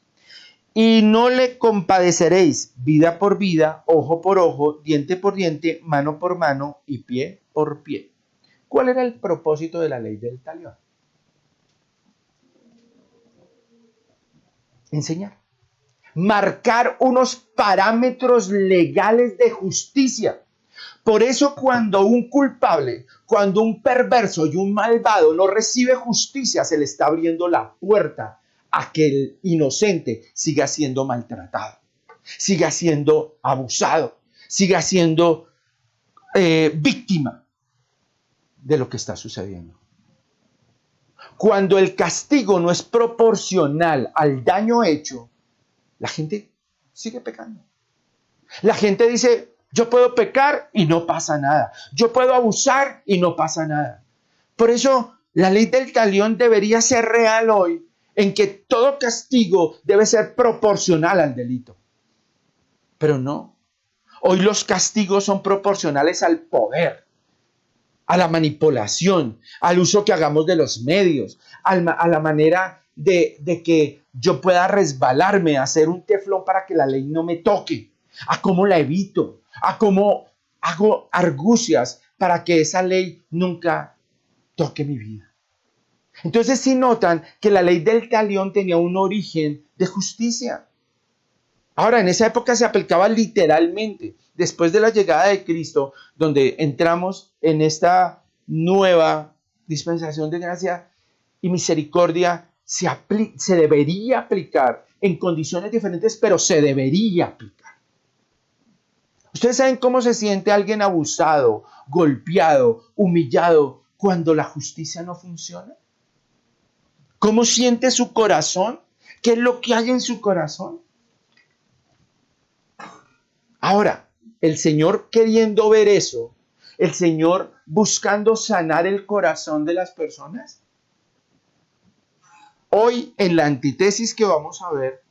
Y no le compadeceréis vida por vida, ojo por ojo, diente por diente, mano por mano y pie por pie. ¿Cuál era el propósito de la ley del talión? Enseñar. Marcar unos parámetros legales de justicia. Por eso cuando un culpable, cuando un perverso y un malvado no recibe justicia, se le está abriendo la puerta a que el inocente siga siendo maltratado, siga siendo abusado, siga siendo víctima de lo que está sucediendo. Cuando el castigo no es proporcional al daño hecho, la gente sigue pecando. La gente dice, yo puedo pecar y no pasa nada. Yo puedo abusar y no pasa nada. Por eso la ley del talión debería ser real hoy, en que todo castigo debe ser proporcional al delito. Pero no. Hoy los castigos son proporcionales al poder, a la manipulación, al uso que hagamos de los medios, a la manera de que yo pueda resbalarme, hacer un teflón para que la ley no me toque, a cómo la evito, a cómo hago argucias para que esa ley nunca toque mi vida. Entonces sí notan que la ley del talión tenía un origen de justicia. Ahora, en esa época se aplicaba literalmente. Después de la llegada de Cristo, donde entramos en esta nueva dispensación de gracia y misericordia, se debería aplicar en condiciones diferentes, pero se debería aplicar. ¿Ustedes saben cómo se siente alguien abusado, golpeado, humillado cuando la justicia no funciona? ¿Cómo siente su corazón? ¿Qué es lo que hay en su corazón? Ahora, el Señor queriendo ver eso, el Señor buscando sanar el corazón de las personas. Hoy, en la antítesis que vamos a ver,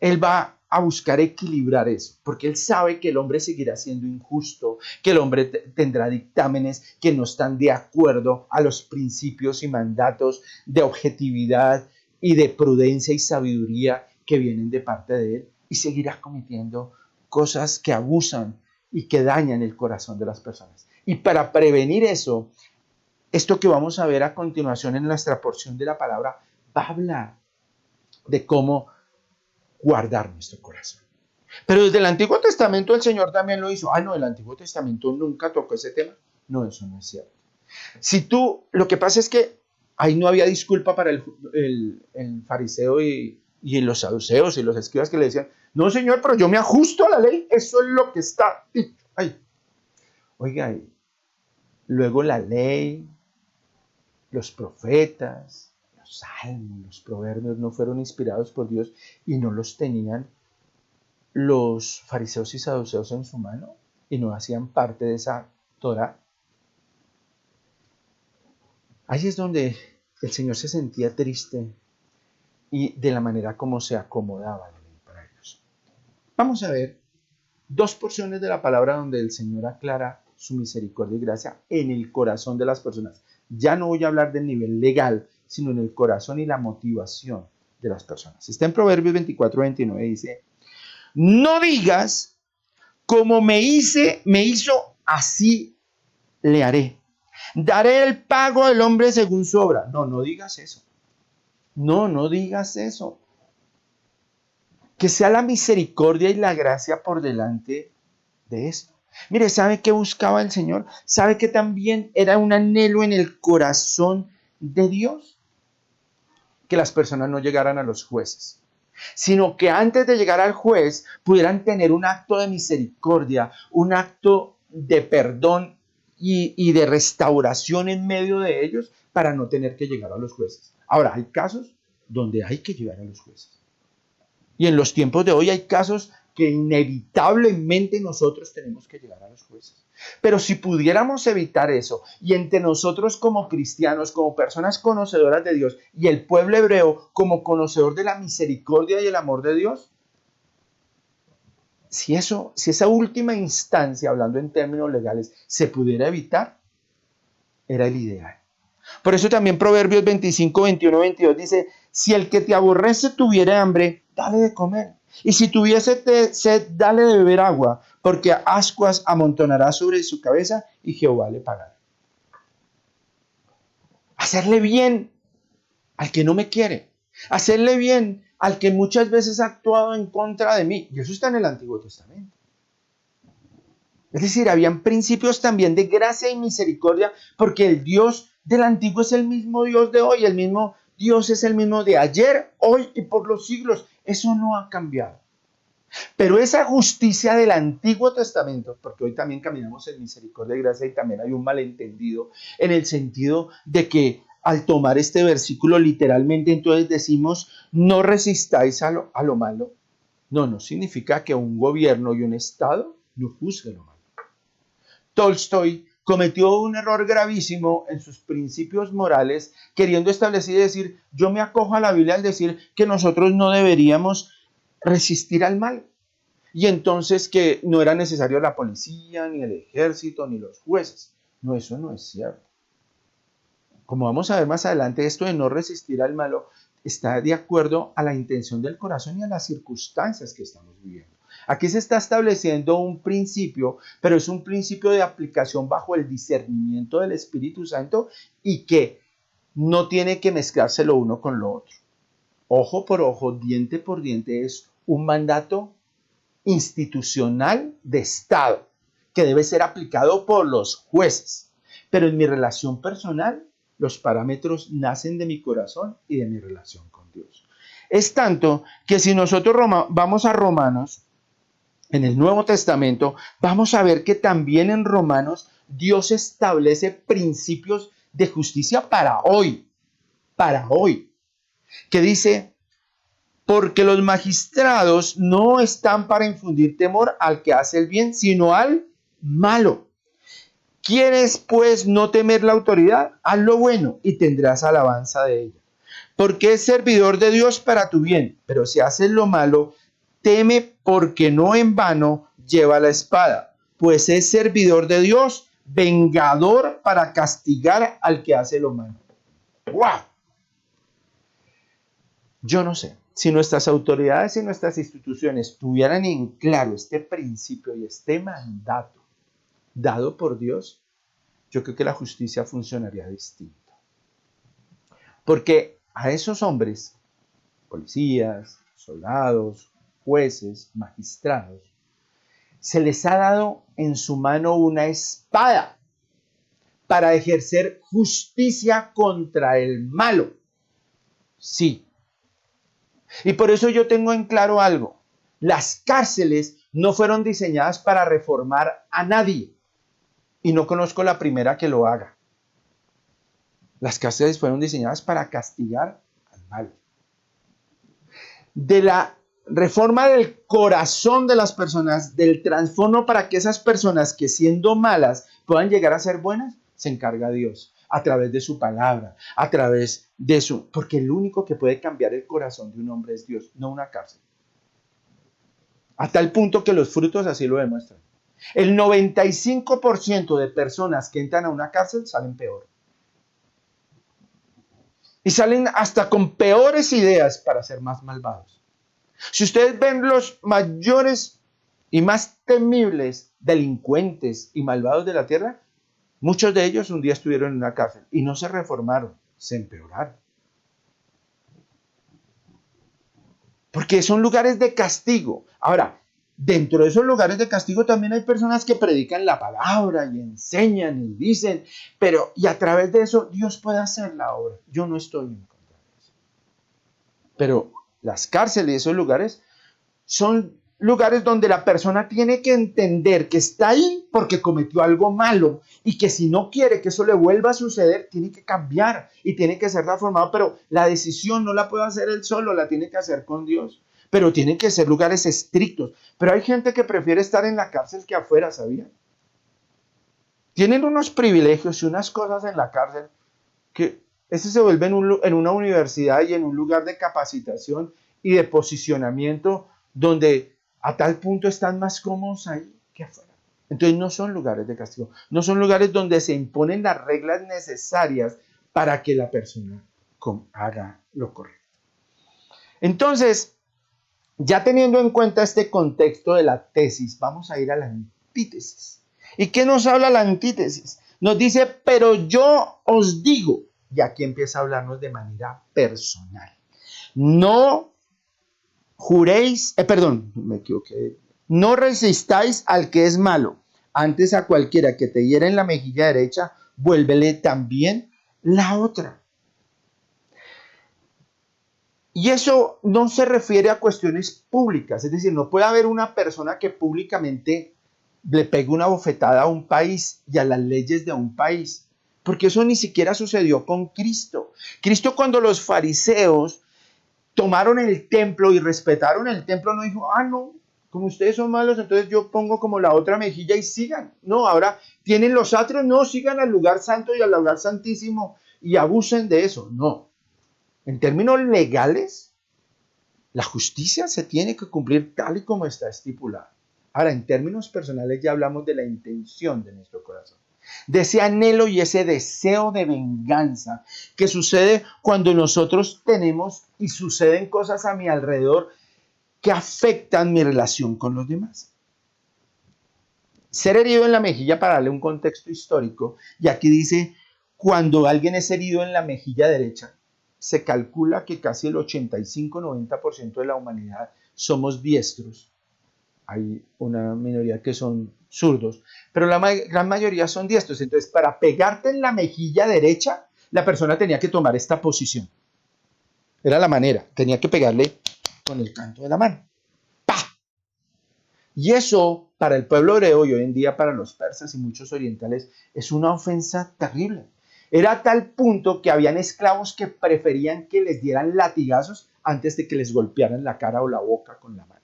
Él va a buscar equilibrar eso, porque Él sabe que el hombre seguirá siendo injusto, que el hombre tendrá dictámenes que no están de acuerdo a los principios y mandatos de objetividad y de prudencia y sabiduría que vienen de parte de Él, y seguirá cometiendo cosas que abusan y que dañan el corazón de las personas. Y para prevenir eso, esto que vamos a ver a continuación en nuestra porción de la palabra va a hablar de cómo guardar nuestro corazón. Pero desde el Antiguo Testamento el Señor también lo hizo. No, el Antiguo Testamento nunca tocó ese tema. No, eso no es cierto. Lo que pasa es que ahí no había disculpa para el fariseo y los saduceos y los escribas que le decían, no Señor, pero yo me ajusto a la ley, eso es lo que está dicho. Oiga, luego la ley, los profetas, los salmos, los proverbios no fueron inspirados por Dios y no los tenían los fariseos y saduceos en su mano y no hacían parte de esa Torá. Ahí es donde el Señor se sentía triste y de la manera como se acomodaba la ley para ellos. Vamos a ver dos porciones de la palabra donde el Señor aclara su misericordia y gracia en el corazón de las personas. Ya no voy a hablar del nivel legal, sino en el corazón y la motivación de las personas. Está en Proverbios 24:29, dice, no digas, como me hizo, así le haré. Daré el pago del hombre según su obra. No digas eso. No digas eso. Que sea la misericordia y la gracia por delante de esto. Mire, ¿sabe qué buscaba el Señor? ¿Sabe que también era un anhelo en el corazón de Dios? Que las personas no llegaran a los jueces, sino que antes de llegar al juez pudieran tener un acto de misericordia, un acto de perdón y de restauración en medio de ellos para no tener que llegar a los jueces. Ahora, hay casos donde hay que llegar a los jueces. Y en los tiempos de hoy hay casos que inevitablemente nosotros tenemos que llegar a los jueces. Pero si pudiéramos evitar eso, y entre nosotros como cristianos, como personas conocedoras de Dios, y el pueblo hebreo como conocedor de la misericordia y el amor de Dios, si esa última instancia, hablando en términos legales, se pudiera evitar, era el ideal. Por eso también Proverbios 25, 21, 22 dice, si el que te aborrece tuviera hambre, dale de comer. Y si tuviese sed, dale de beber agua, porque ascuas amontonará sobre su cabeza y Jehová le pagará. Hacerle bien al que no me quiere. Hacerle bien al que muchas veces ha actuado en contra de mí. Y eso está en el Antiguo Testamento. Es decir, habían principios también de gracia y misericordia, porque el Dios del Antiguo es el mismo Dios de hoy, el mismo Dios es el mismo de ayer, hoy y por los siglos. Eso no ha cambiado. Pero esa justicia del Antiguo Testamento, porque hoy también caminamos en misericordia y gracia y también hay un malentendido en el sentido de que al tomar este versículo literalmente, entonces decimos, no resistáis a lo malo. No significa que un gobierno y un Estado no juzgue lo malo. Tolstoy cometió un error gravísimo en sus principios morales, queriendo establecer y decir, yo me acojo a la Biblia al decir que nosotros no deberíamos resistir al mal. Y entonces que no era necesario la policía, ni el ejército, ni los jueces. No, eso no es cierto. Como vamos a ver más adelante, esto de no resistir al malo está de acuerdo a la intención del corazón y a las circunstancias que estamos viviendo. Aquí se está estableciendo un principio, pero es un principio de aplicación bajo el discernimiento del Espíritu Santo y que no tiene que mezclarse lo uno con lo otro. Ojo por ojo, diente por diente es un mandato institucional de Estado que debe ser aplicado por los jueces. Pero en mi relación personal, los parámetros nacen de mi corazón y de mi relación con Dios. Es tanto que si nosotros vamos a Romanos, en el Nuevo Testamento, vamos a ver que también en Romanos Dios establece principios de justicia para hoy, que dice, porque los magistrados no están para infundir temor al que hace el bien, sino al malo. ¿Quieres pues no temer la autoridad? Haz lo bueno y tendrás alabanza de ella. Porque es servidor de Dios para tu bien, pero si haces lo malo, teme porque no en vano lleva la espada, pues es servidor de Dios, vengador para castigar al que hace lo malo. ¡Wow! Yo no sé, si nuestras autoridades y nuestras instituciones tuvieran en claro este principio y este mandato dado por Dios, yo creo que la justicia funcionaría distinto. Porque a esos hombres, policías, soldados, jueces, magistrados, se les ha dado en su mano una espada para ejercer justicia contra el malo. Sí. Y por eso yo tengo en claro algo. Las cárceles no fueron diseñadas para reformar a nadie. Y no conozco la primera que lo haga. Las cárceles fueron diseñadas para castigar al malo. De la reforma del corazón de las personas, del trasfondo para que esas personas que siendo malas puedan llegar a ser buenas, se encarga Dios a través de su palabra, a través de su... Porque el único que puede cambiar el corazón de un hombre es Dios, no una cárcel. A tal punto que los frutos así lo demuestran. El 95% de personas que entran a una cárcel salen peor. Y salen hasta con peores ideas para ser más malvados. Si ustedes ven los mayores y más temibles delincuentes y malvados de la tierra, muchos de ellos un día estuvieron en una cárcel y no se reformaron, se empeoraron. Porque son lugares de castigo. Ahora, dentro de esos lugares de castigo también hay personas que predican la palabra y enseñan y dicen, pero y a través de eso Dios puede hacer la obra. Yo no estoy en contra de eso. Pero las cárceles y esos lugares son lugares donde la persona tiene que entender que está ahí porque cometió algo malo y que si no quiere que eso le vuelva a suceder, tiene que cambiar y tiene que ser transformado, pero la decisión no la puede hacer él solo, la tiene que hacer con Dios. Pero tienen que ser lugares estrictos. Pero hay gente que prefiere estar en la cárcel que afuera, ¿sabían? Tienen unos privilegios y unas cosas en la cárcel que eso se vuelve en una universidad y en un lugar de capacitación y de posicionamiento donde a tal punto están más cómodos ahí que afuera. Entonces no son lugares de castigo, no son lugares donde se imponen las reglas necesarias para que la persona haga lo correcto. Entonces, ya teniendo en cuenta este contexto de la tesis, vamos a ir a la antítesis. ¿Y qué nos habla la antítesis? Nos dice, pero yo os digo, y aquí empieza a hablarnos de manera personal. No juréis, me equivoqué. No resistáis al que es malo. Antes a cualquiera que te hiera en la mejilla derecha, vuélvele también la otra. Y eso no se refiere a cuestiones públicas, es decir, no puede haber una persona que públicamente le pegue una bofetada a un país y a las leyes de un país, porque eso ni siquiera sucedió con Cristo. Cristo, cuando los fariseos tomaron el templo y respetaron el templo, no dijo, no, como ustedes son malos, entonces yo pongo como la otra mejilla y sigan. No, ahora tienen los atrios, no, sigan al lugar santo y al lugar santísimo y abusen de eso. No. En términos legales, la justicia se tiene que cumplir tal y como está estipulada. Ahora, en términos personales ya hablamos de la intención de nuestro corazón, de ese anhelo y ese deseo de venganza que sucede cuando nosotros tenemos y suceden cosas a mi alrededor que afectan mi relación con los demás. Ser herido en la mejilla, para darle un contexto histórico, y aquí dice, cuando alguien es herido en la mejilla derecha, se calcula que casi el 85-90% de la humanidad somos diestros. Hay una minoría que son zurdos, pero la gran mayoría son diestros. Entonces, para pegarte en la mejilla derecha, la persona tenía que tomar esta posición. Era la manera, tenía que pegarle con el canto de la mano. ¡Pah! Y eso, para el pueblo hebreo y hoy en día para los persas y muchos orientales, es una ofensa terrible. Era a tal punto que habían esclavos que preferían que les dieran latigazos antes de que les golpearan la cara o la boca con la mano.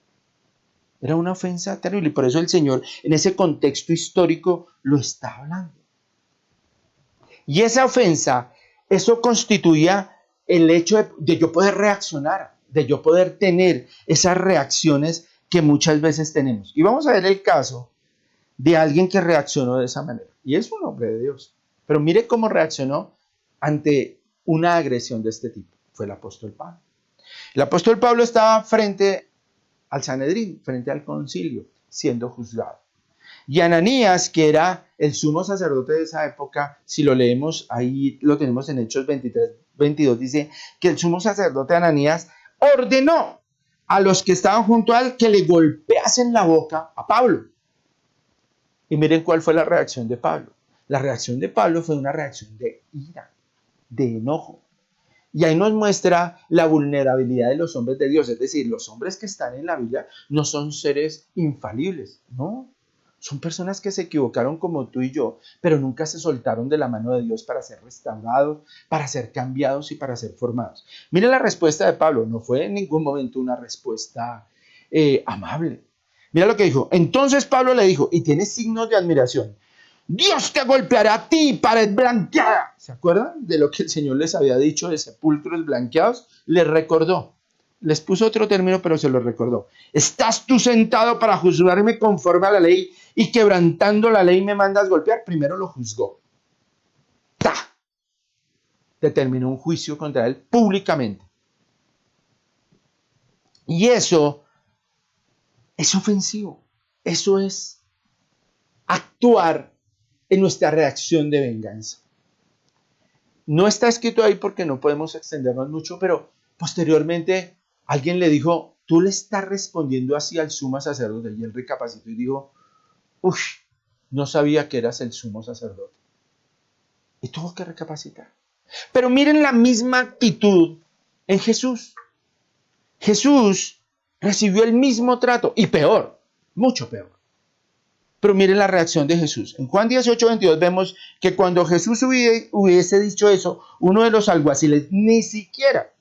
Era una ofensa terrible y por eso el Señor en ese contexto histórico lo está hablando. Y esa ofensa, eso constituía el hecho de yo poder reaccionar, de yo poder tener esas reacciones que muchas veces tenemos. Y vamos a ver el caso de alguien que reaccionó de esa manera. Y es un hombre de Dios. Pero mire cómo reaccionó ante una agresión de este tipo. Fue el apóstol Pablo. El apóstol Pablo estaba frente al Sanedrín, frente al concilio, siendo juzgado. Y Ananías, que era el sumo sacerdote de esa época, si lo leemos, ahí lo tenemos en Hechos 23-22, dice que el sumo sacerdote Ananías ordenó a los que estaban junto a él que le golpeasen la boca a Pablo. Y miren cuál fue la reacción de Pablo. La reacción de Pablo fue una reacción de ira, de enojo. Y ahí nos muestra la vulnerabilidad de los hombres de Dios. Es decir, los hombres que están en la Biblia no son seres infalibles, no. Son personas que se equivocaron como tú y yo, pero nunca se soltaron de la mano de Dios para ser restaurados, para ser cambiados y para ser formados. Mire la respuesta de Pablo. No fue en ningún momento una respuesta amable. Mira lo que dijo. Entonces Pablo le dijo, y tiene signos de admiración, Dios te golpeará a ti, pared blanqueada. ¿Se acuerdan de lo que el Señor les había dicho de sepulcros blanqueados? Les recordó. Les puso otro término, pero se lo recordó. ¿Estás tú sentado para juzgarme conforme a la ley y quebrantando la ley me mandas golpear? Primero lo juzgó. ¡Ta! Determinó un juicio contra él públicamente. Y eso es ofensivo. Eso es actuar en nuestra reacción de venganza. No está escrito ahí porque no podemos extendernos mucho, pero posteriormente alguien le dijo, tú le estás respondiendo así al sumo sacerdote. Y él recapacitó y dijo, uff, no sabía que eras el sumo sacerdote. Y tuvo que recapacitar. Pero miren la misma actitud en Jesús. Jesús recibió el mismo trato y peor, mucho peor. Pero miren la reacción de Jesús. En Juan 18:22 vemos que cuando Jesús hubiese dicho eso, uno de los alguaciles, ni siquiera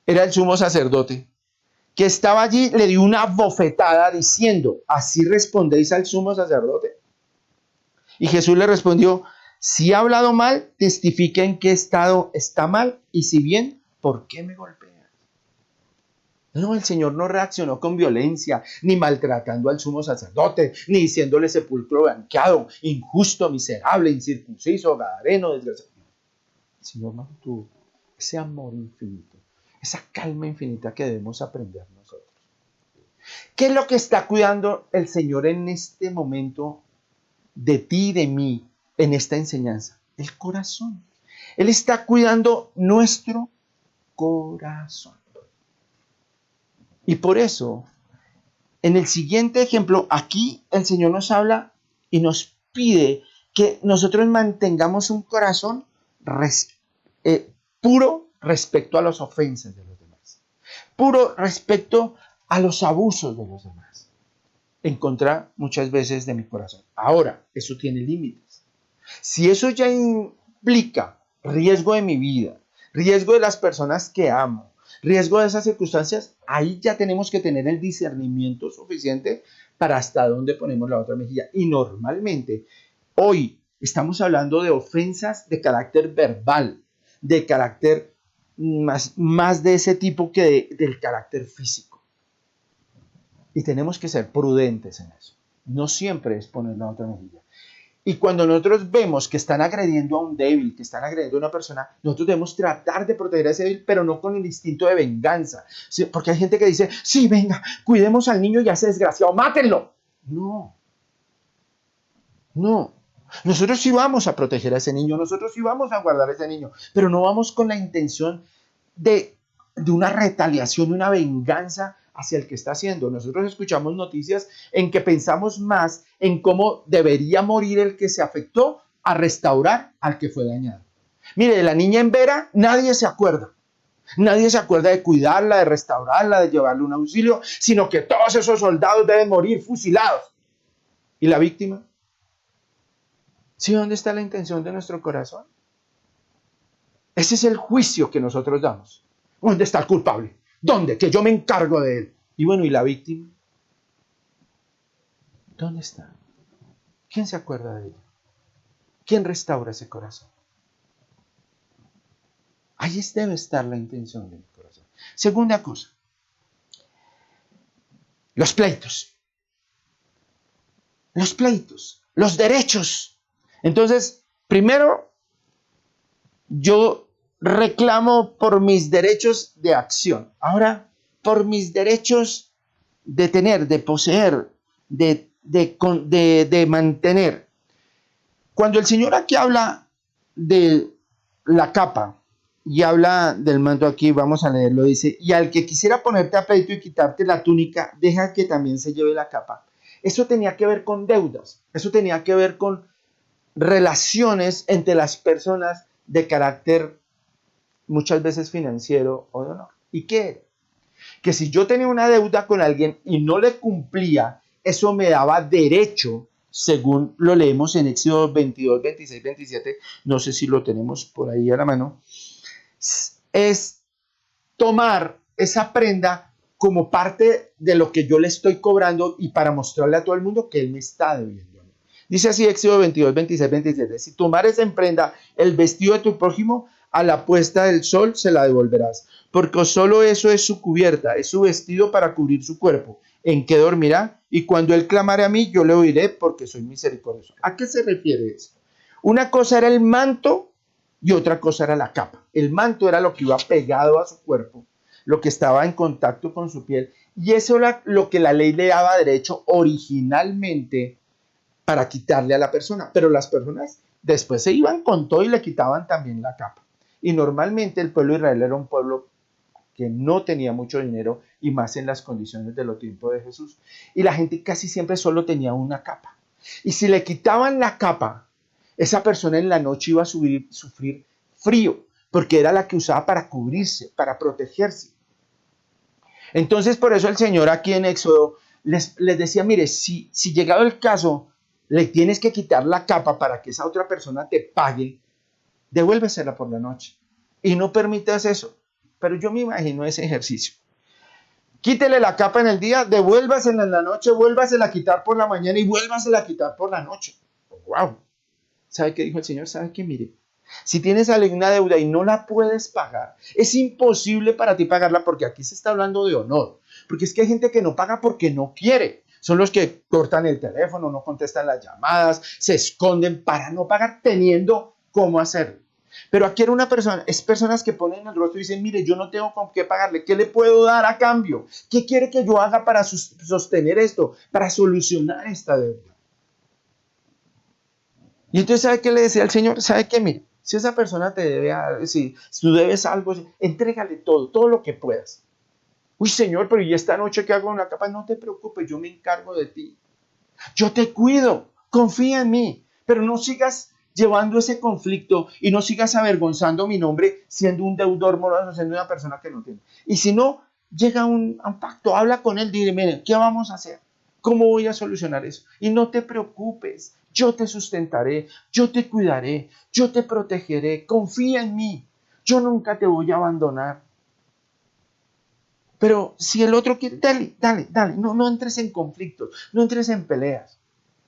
era el sumo sacerdote, que estaba allí, le dio una bofetada diciendo, ¿así respondéis al sumo sacerdote? Y Jesús le respondió, si ha hablado mal, testifica en qué estado está mal, y si bien, ¿por qué me golpea? No, el Señor no reaccionó con violencia, ni maltratando al sumo sacerdote, ni diciéndole sepulcro blanqueado, injusto, miserable, incircunciso, gadareno, desgraciado. El Señor mantuvo ese amor infinito, esa calma infinita que debemos aprender nosotros. ¿Qué es lo que está cuidando el Señor en este momento de ti y de mí, en esta enseñanza? El corazón. Él está cuidando nuestro corazón. Y por eso, en el siguiente ejemplo, aquí el Señor nos habla y nos pide que nosotros mantengamos un corazón puro respecto a las ofensas de los demás, puro respecto a los abusos de los demás, en contra muchas veces de mi corazón. Ahora, eso tiene límites. Si eso ya implica riesgo de mi vida, riesgo de las personas que amo, riesgo de esas circunstancias, ahí ya tenemos que tener el discernimiento suficiente para hasta dónde ponemos la otra mejilla. Y normalmente, hoy estamos hablando de ofensas de carácter verbal, de carácter más de ese tipo que del carácter físico. Y tenemos que ser prudentes en eso. No siempre es poner la otra mejilla. Y cuando nosotros vemos que están agrediendo a un débil, que están agrediendo a una persona, nosotros debemos tratar de proteger a ese débil, pero no con el instinto de venganza. ¿Sí? Porque hay gente que dice, sí, venga, cuidemos al niño y a ese desgraciado, mátenlo. No. Nosotros sí vamos a proteger a ese niño, nosotros sí vamos a guardar a ese niño, pero no vamos con la intención de una retaliación, una venganza hacia el que está haciendo. Nosotros escuchamos noticias en que pensamos más en cómo debería morir el que se afectó a restaurar al que fue dañado. Mire, de la niña en Vera nadie se acuerda. Nadie se acuerda de cuidarla, de restaurarla, de llevarle un auxilio, sino que todos esos soldados deben morir fusilados. ¿Y la víctima? ¿Sí? ¿Dónde está la intención de nuestro corazón? Ese es el juicio que nosotros damos. ¿Dónde está el culpable? ¿Dónde? Que yo me encargo de él. Y bueno, ¿y la víctima? ¿Dónde está? ¿Quién se acuerda de ella? ¿Quién restaura ese corazón? Ahí debe estar la intención de mi corazón. Segunda cosa. Los pleitos. Los pleitos. Los derechos. Entonces, primero, yo reclamo por mis derechos de acción. Ahora, por mis derechos de tener, de poseer, de mantener. Cuando el Señor aquí habla de la capa y habla del manto, aquí vamos a leerlo, dice, y al que quisiera ponerte a pleito y quitarte la túnica, deja que también se lleve la capa. Eso tenía que ver con deudas, eso tenía que ver con relaciones entre las personas de carácter muchas veces financiero o de honor. ¿Y qué era? Que si yo tenía una deuda con alguien y no le cumplía, eso me daba derecho, según lo leemos en Éxodo 22, 26, 27, no sé si lo tenemos por ahí a la mano, es tomar esa prenda como parte de lo que yo le estoy cobrando y para mostrarle a todo el mundo que él me está debiendo. Dice así Éxodo 22, 26, 27, si tomares en prenda el vestido de tu prójimo, a la puesta del sol se la devolverás, porque solo eso es su cubierta, es su vestido para cubrir su cuerpo, en que dormirá, y cuando él clamare a mí, yo le oiré, porque soy misericordioso. ¿A qué se refiere eso? Una cosa era el manto y otra cosa era la capa. El manto era lo que iba pegado a su cuerpo, lo que estaba en contacto con su piel, y eso era lo que la ley le daba derecho originalmente para quitarle a la persona, pero las personas después se iban con todo y le quitaban también la capa. Y normalmente el pueblo de Israel era un pueblo que no tenía mucho dinero y más en las condiciones de los tiempos de Jesús. Y la gente casi siempre solo tenía una capa. Y si le quitaban la capa, esa persona en la noche iba a sufrir frío, porque era la que usaba para cubrirse, para protegerse. Entonces, por eso el Señor aquí en Éxodo les decía, mire, si llegado el caso, le tienes que quitar la capa para que esa otra persona te pague, devuélvesela por la noche. Y no permitas eso. Pero yo me imagino ese ejercicio. Quítele la capa en el día, devuélvasela en la noche, vuélvasela a quitar por la mañana y vuélvasela a quitar por la noche. ¡Wow! ¿Sabe qué dijo el Señor? ¿Sabe qué? Mire, si tienes alguna deuda y no la puedes pagar, es imposible para ti pagarla porque aquí se está hablando de honor. Porque es que hay gente que no paga porque no quiere. Son los que cortan el teléfono, no contestan las llamadas, se esconden para no pagar teniendo cómo hacerlo. Pero aquí era una persona, es personas que ponen el rostro y dicen, mire, yo no tengo con qué pagarle, ¿qué le puedo dar a cambio? ¿Qué quiere que yo haga para sostener esto, para solucionar esta deuda? Y entonces, ¿sabe qué le decía al Señor? ¿Sabe qué? Mire, si esa persona te debe, si tú debes algo, entrégale todo, todo lo que puedas. Uy, Señor, pero ¿y esta noche qué hago en la capa? No te preocupes, yo me encargo de ti. Yo te cuido, confía en mí, pero no sigas llevando ese conflicto y no sigas avergonzando mi nombre siendo un deudor moroso, siendo una persona que no tiene. Y si no, llega a un pacto, habla con él, dile, mire, ¿qué vamos a hacer? ¿Cómo voy a solucionar eso? Y no te preocupes, yo te sustentaré, yo te cuidaré, yo te protegeré, confía en mí, yo nunca te voy a abandonar. Pero si el otro quiere, dale, no entres en conflictos, no entres en peleas.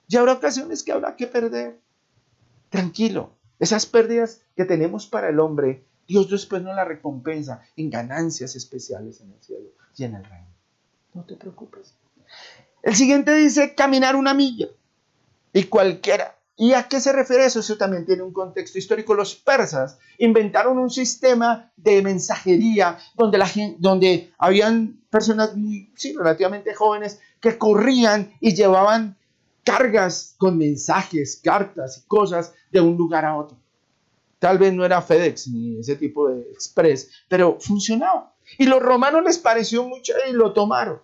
Ya habrá ocasiones que habrá que perder. Tranquilo, esas pérdidas que tenemos para el hombre, Dios después nos la recompensa en ganancias especiales en el cielo y en el reino. No te preocupes. El siguiente dice caminar una milla y cualquiera. ¿Y a qué se refiere eso? Eso también tiene un contexto histórico. Los persas inventaron un sistema de mensajería donde habían personas muy, sí, relativamente jóvenes que corrían y llevaban cargas con mensajes, cartas y cosas de un lugar a otro. Tal vez no era FedEx ni ese tipo de express, pero funcionaba. Y los romanos les pareció mucho y lo tomaron.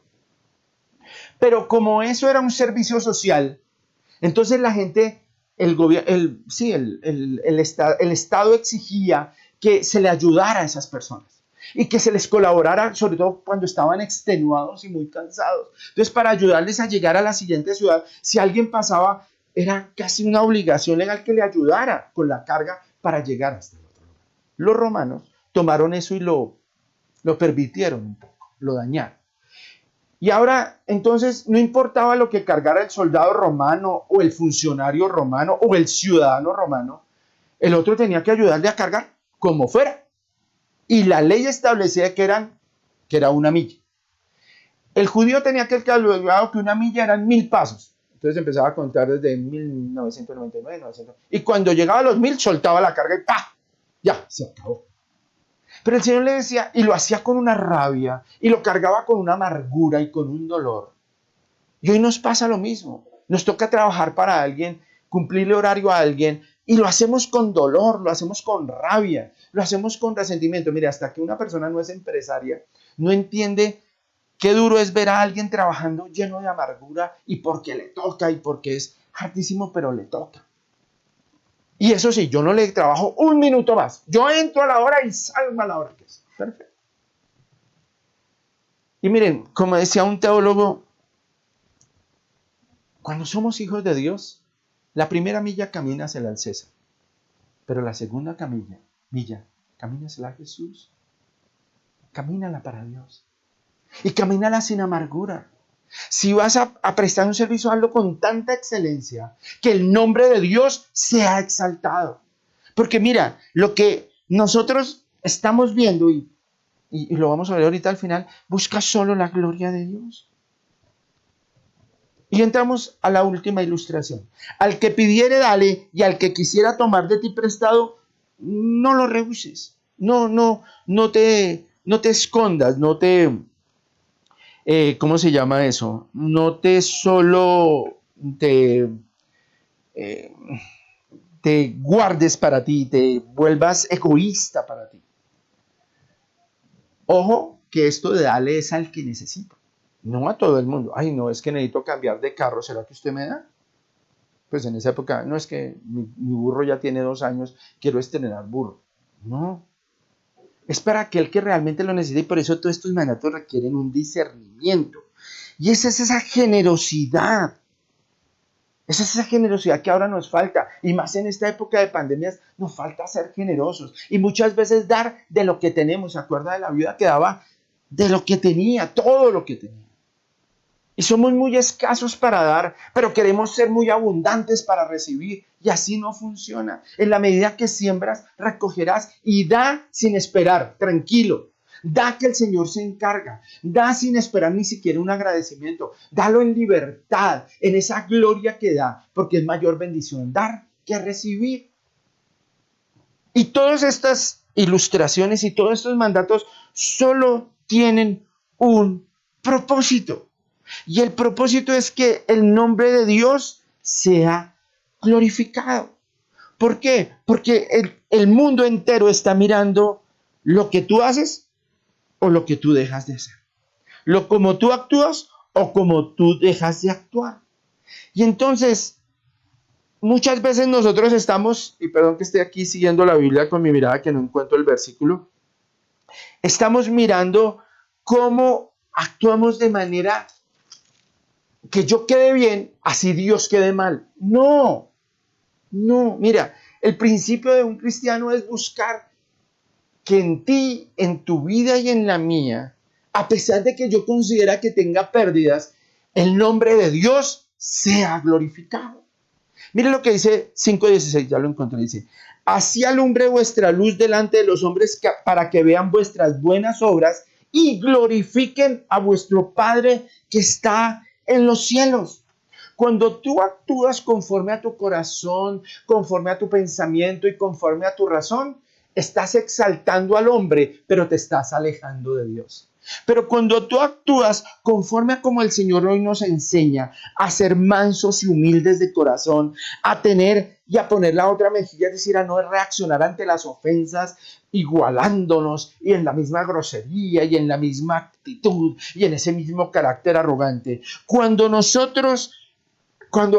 Pero como eso era un servicio social, entonces la gente, el gobierno, sí, el Estado exigía que se le ayudara a esas personas y que se les colaborara, sobre todo cuando estaban extenuados y muy cansados. Entonces, para ayudarles a llegar a la siguiente ciudad, si alguien pasaba, era casi una obligación legal que le ayudara con la carga para llegar hasta el otro lugar. Los romanos tomaron eso y lo pervirtieron un poco, lo dañaron. Y ahora, entonces, no importaba lo que cargara el soldado romano o el funcionario romano o el ciudadano romano, el otro tenía que ayudarle a cargar como fuera. Y la ley establecía que era una milla. El judío tenía que calcular que una milla eran 1000 pasos. Entonces empezaba a contar desde 1999, 900. Y cuando llegaba a los 1000, soltaba la carga y ¡pah! Ya, se acabó. Pero el Señor le decía, y lo hacía con una rabia, y lo cargaba con una amargura y con un dolor. Y hoy nos pasa lo mismo. Nos toca trabajar para alguien, cumplirle horario a alguien, y lo hacemos con dolor, lo hacemos con rabia, lo hacemos con resentimiento. Mire, hasta que una persona no es empresaria, no entiende qué duro es ver a alguien trabajando lleno de amargura y porque le toca y porque es hartísimo, pero le toca. Y eso sí, yo no le trabajo un minuto más. Yo entro a la hora y salgo a la hora que es. Perfecto. Y miren, como decía un teólogo, cuando somos hijos de Dios, la primera milla camina hacia el César, pero la segunda milla camina hacia Jesús. Camínala para Dios. Y camínala sin amargura. Si vas a prestar un servicio, hazlo con tanta excelencia que el nombre de Dios sea exaltado. Porque mira, lo que nosotros estamos viendo, y lo vamos a ver ahorita al final, busca solo la gloria de Dios. Y entramos a la última ilustración. Al que pidiere, dale, y al que quisiera tomar de ti prestado, no lo rehuses. No te escondas, ¿cómo se llama eso? No te solo eh, te guardes para ti, te vuelvas egoísta para ti. Ojo, que esto de dale es al que necesita, no a todo el mundo. Ay, no, es que necesito cambiar de carro, ¿será que usted me da? Pues en esa época, no es que mi burro ya tiene 2 años, quiero estrenar burro. No. Es para aquel que realmente lo necesita y por eso todos estos mandatos requieren un discernimiento. Y esa es esa generosidad. Esa es esa generosidad que ahora nos falta. Y más en esta época de pandemias nos falta ser generosos. Y muchas veces dar de lo que tenemos. ¿Se acuerda de la viuda que daba de lo que tenía, todo lo que tenía? Y somos muy escasos para dar, pero queremos ser muy abundantes para recibir. Y así no funciona. En la medida que siembras, recogerás y da sin esperar, tranquilo. Da que el Señor se encarga. Da sin esperar ni siquiera un agradecimiento. Dalo en libertad, en esa gloria que da, porque es mayor bendición dar que recibir. Y todas estas ilustraciones y todos estos mandatos solo tienen un propósito. Y el propósito es que el nombre de Dios sea glorificado. ¿Por qué? Porque el mundo entero está mirando lo que tú haces o lo que tú dejas de hacer. Lo como tú actúas o como tú dejas de actuar. Y entonces, muchas veces nosotros estamos, y perdón que esté aquí siguiendo la Biblia con mi mirada que no encuentro el versículo, estamos mirando cómo actuamos de manera que yo quede bien, así Dios quede mal. No, no, mira, el principio de un cristiano es buscar que en ti, en tu vida y en la mía, a pesar de que yo considera que tenga pérdidas, el nombre de Dios sea glorificado. Mire lo que dice 5:16, ya lo encontré, dice, así alumbre vuestra luz delante de los hombres para que vean vuestras buenas obras y glorifiquen a vuestro Padre que está en los cielos. Cuando tú actúas conforme a tu corazón, conforme a tu pensamiento y conforme a tu razón, estás exaltando al hombre, pero te estás alejando de Dios. Pero cuando tú actúas conforme a como el Señor hoy nos enseña, a ser mansos y humildes de corazón, a tener y a poner la otra mejilla, es decir, a no reaccionar ante las ofensas, igualándonos y en la misma grosería y en la misma actitud y en ese mismo carácter arrogante. Cuando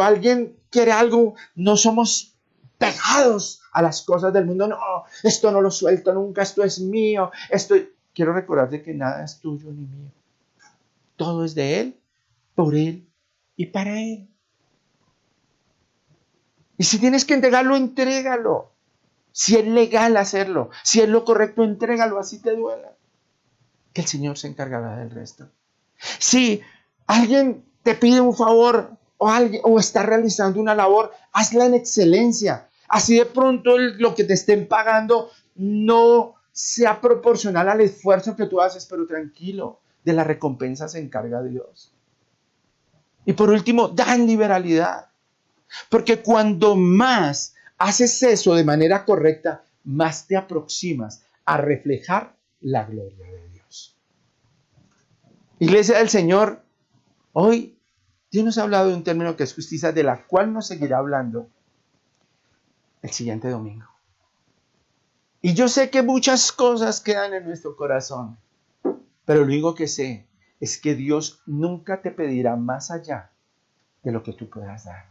alguien quiere algo, no somos pegados a las cosas del mundo. No, esto no lo suelto nunca, esto es mío. Quiero recordarte que nada es tuyo ni mío. Todo es de Él, por Él y para Él. Y si tienes que entregarlo, entrégalo. Si es legal hacerlo, si es lo correcto, entrégalo, así te duela. Que el Señor se encargará del resto. Si alguien te pide un favor o está realizando una labor, hazla en excelencia. Así de pronto lo que te estén pagando no sea proporcional al esfuerzo que tú haces, pero tranquilo, de la recompensa se encarga Dios. Y por último, da en liberalidad. Porque cuando más haces eso de manera correcta, más te aproximas a reflejar la gloria de Dios. Iglesia del Señor, hoy Dios nos ha hablado de un término que es justicia, de la cual nos seguirá hablando el siguiente domingo. Y yo sé que muchas cosas quedan en nuestro corazón, pero lo único que sé es que Dios nunca te pedirá más allá de lo que tú puedas dar.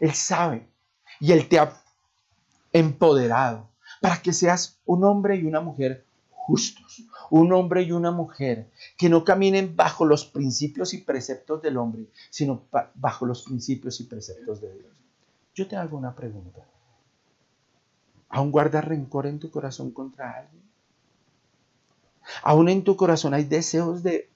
Él sabe y Él te ha empoderado para que seas un hombre y una mujer justos, un hombre y una mujer que no caminen bajo los principios y preceptos del hombre, sino bajo los principios y preceptos de Dios. Yo te hago una pregunta. ¿Aún guardas rencor en tu corazón contra alguien? ¿Aún en tu corazón hay deseos de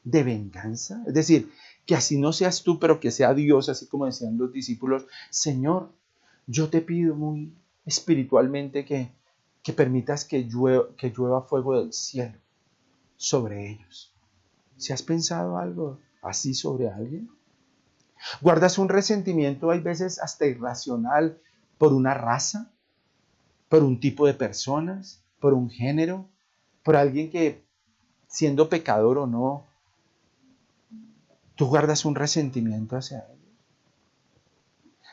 venganza? Es decir, que así no seas tú, pero que sea Dios, así como decían los discípulos. Señor, yo te pido muy espiritualmente que permitas que llueva fuego del cielo sobre ellos. ¿Si has pensado algo así sobre alguien? ¿Guardas un resentimiento, hay veces hasta irracional, por una raza, por un tipo de personas, por un género, por alguien que, siendo pecador o no, tú guardas un resentimiento hacia ellos?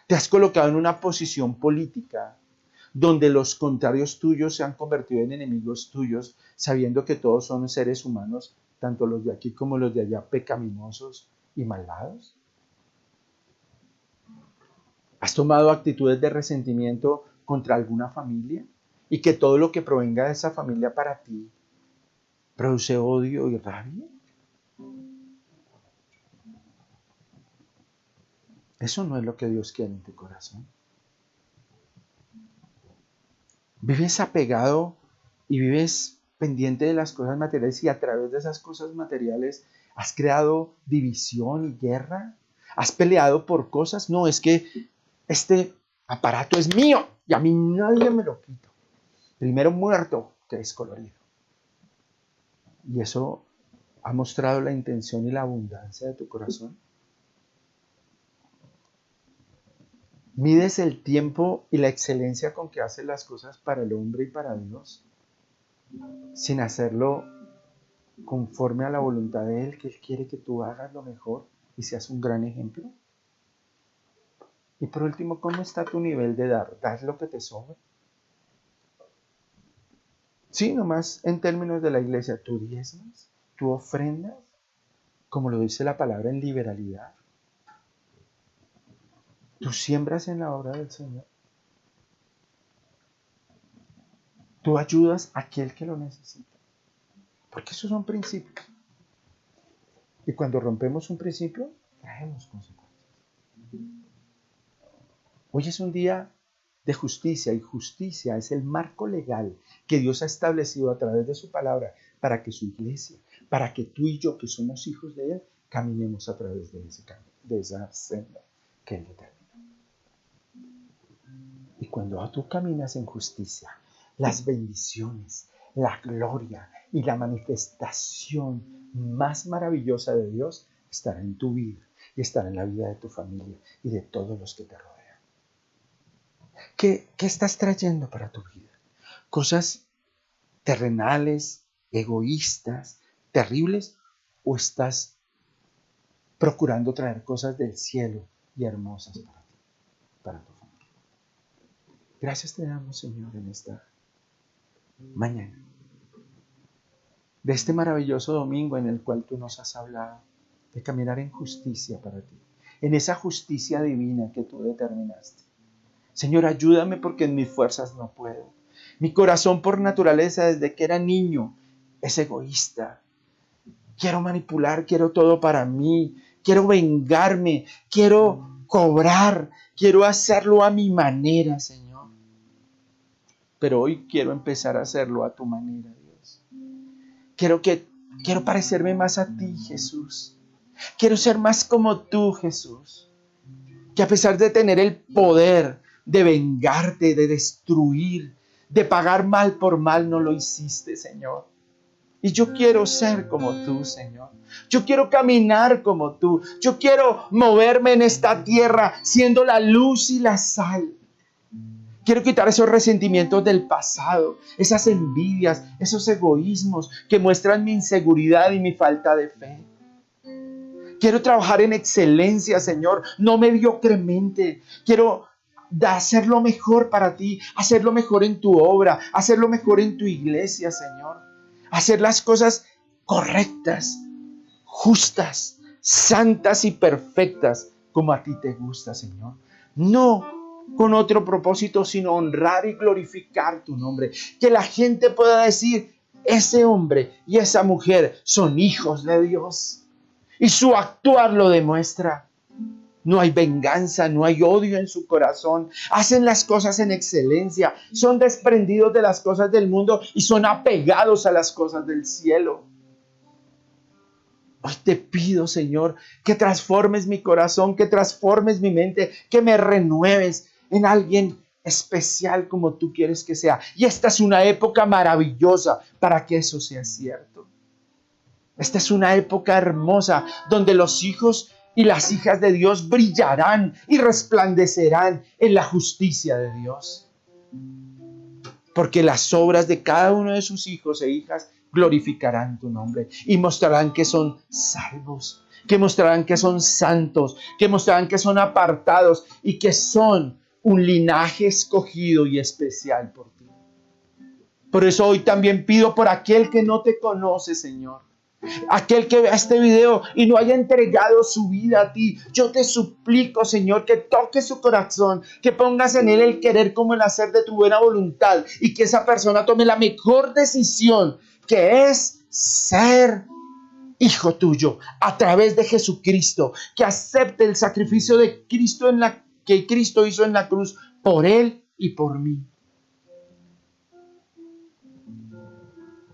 ¿Te has colocado en una posición política donde los contrarios tuyos se han convertido en enemigos tuyos, sabiendo que todos son seres humanos, tanto los de aquí como los de allá, pecaminosos y malvados? ¿Has tomado actitudes de resentimiento contra alguna familia? y que todo lo que provenga de esa familia para ti produce odio y rabia. Eso no es lo que Dios quiere en tu corazón. Vives apegado y vives pendiente de las cosas materiales y a través de esas cosas materiales has creado división y guerra. Has peleado por cosas. No, es que este aparato es mío y a mí nadie me lo quita. Primero muerto que descolorido. Y eso ha mostrado la intención y la abundancia de tu corazón. ¿Mides el tiempo y la excelencia con que haces las cosas para el hombre y para Dios, sin hacerlo conforme a la voluntad de Él, que Él quiere que tú hagas lo mejor y seas un gran ejemplo? Y por último, ¿cómo está tu nivel de dar? ¿Das lo que te sobra? Sí, nomás en términos de la iglesia, ¿tú diezmas? ¿Tú ofrendas? Como lo dice la palabra, en liberalidad. ¿Tú siembras en la obra del Señor? ¿Tú ayudas a aquel que lo necesita? Porque esos son principios. Y cuando rompemos un principio, traemos consecuencias. Hoy es un día de justicia, y justicia es el marco legal que Dios ha establecido a través de su palabra para que su iglesia, para que tú y yo, que somos hijos de Él, caminemos a través de ese camino, de esa senda que Él determina. Y cuando tú caminas en justicia, las bendiciones, la gloria y la manifestación más maravillosa de Dios estará en tu vida y estará en la vida de tu familia y de todos los que te rodean. ¿Qué estás trayendo para tu vida? ¿Cosas terrenales, egoístas, terribles? ¿O estás procurando traer cosas del cielo y hermosas para ti, para tu familia? Gracias te damos, Señor, en esta mañana, de este maravilloso domingo en el cual tú nos has hablado de caminar en justicia para ti, en esa justicia divina que tú determinaste. Señor, ayúdame porque en mis fuerzas no puedo. Mi corazón por naturaleza desde que era niño es egoísta. Quiero manipular, quiero todo para mí, quiero vengarme, quiero cobrar, quiero hacerlo a mi manera, Señor. Pero hoy quiero empezar a hacerlo a tu manera, Dios. Quiero parecerme más a ti, Jesús. Quiero ser más como tú, Jesús. Que a pesar de tener el poder de vengarte, de destruir, de pagar mal por mal, no lo hiciste, Señor. Y yo quiero ser como tú, Señor. Yo quiero caminar como tú. Yo quiero moverme en esta tierra siendo la luz y la sal. Quiero quitar esos resentimientos del pasado, esas envidias, esos egoísmos que muestran mi inseguridad y mi falta de fe. Quiero trabajar en excelencia, Señor, no mediocremente. Quiero hacerlo mejor para ti, hacerlo mejor en tu obra, hacerlo mejor en tu iglesia, Señor. Hacer las cosas correctas, justas, santas y perfectas como a ti te gusta, Señor. No con otro propósito, sino honrar y glorificar tu nombre. Que la gente pueda decir, ese hombre y esa mujer son hijos de Dios. Y su actuar lo demuestra. No hay venganza, no hay odio en su corazón. Hacen las cosas en excelencia. Son desprendidos de las cosas del mundo y son apegados a las cosas del cielo. Hoy te pido, Señor, que transformes mi corazón, que transformes mi mente, que me renueves en alguien especial como tú quieres que sea. Y esta es una época maravillosa para que eso sea cierto. Esta es una época hermosa donde los hijos y las hijas de Dios brillarán y resplandecerán en la justicia de Dios. Porque las obras de cada uno de sus hijos e hijas glorificarán tu nombre y mostrarán que son salvos, que mostrarán que son santos, que mostrarán que son apartados y que son un linaje escogido y especial por ti. Por eso hoy también pido por aquel que no te conoce, Señor, Aquel que vea este video y no haya entregado su vida a ti, yo te suplico, Señor, que toques su corazón, que pongas en él el querer como el hacer de tu buena voluntad y que esa persona tome la mejor decisión, que es ser hijo tuyo a través de Jesucristo, que acepte el sacrificio de Cristo que Cristo hizo en la cruz por él y por mí.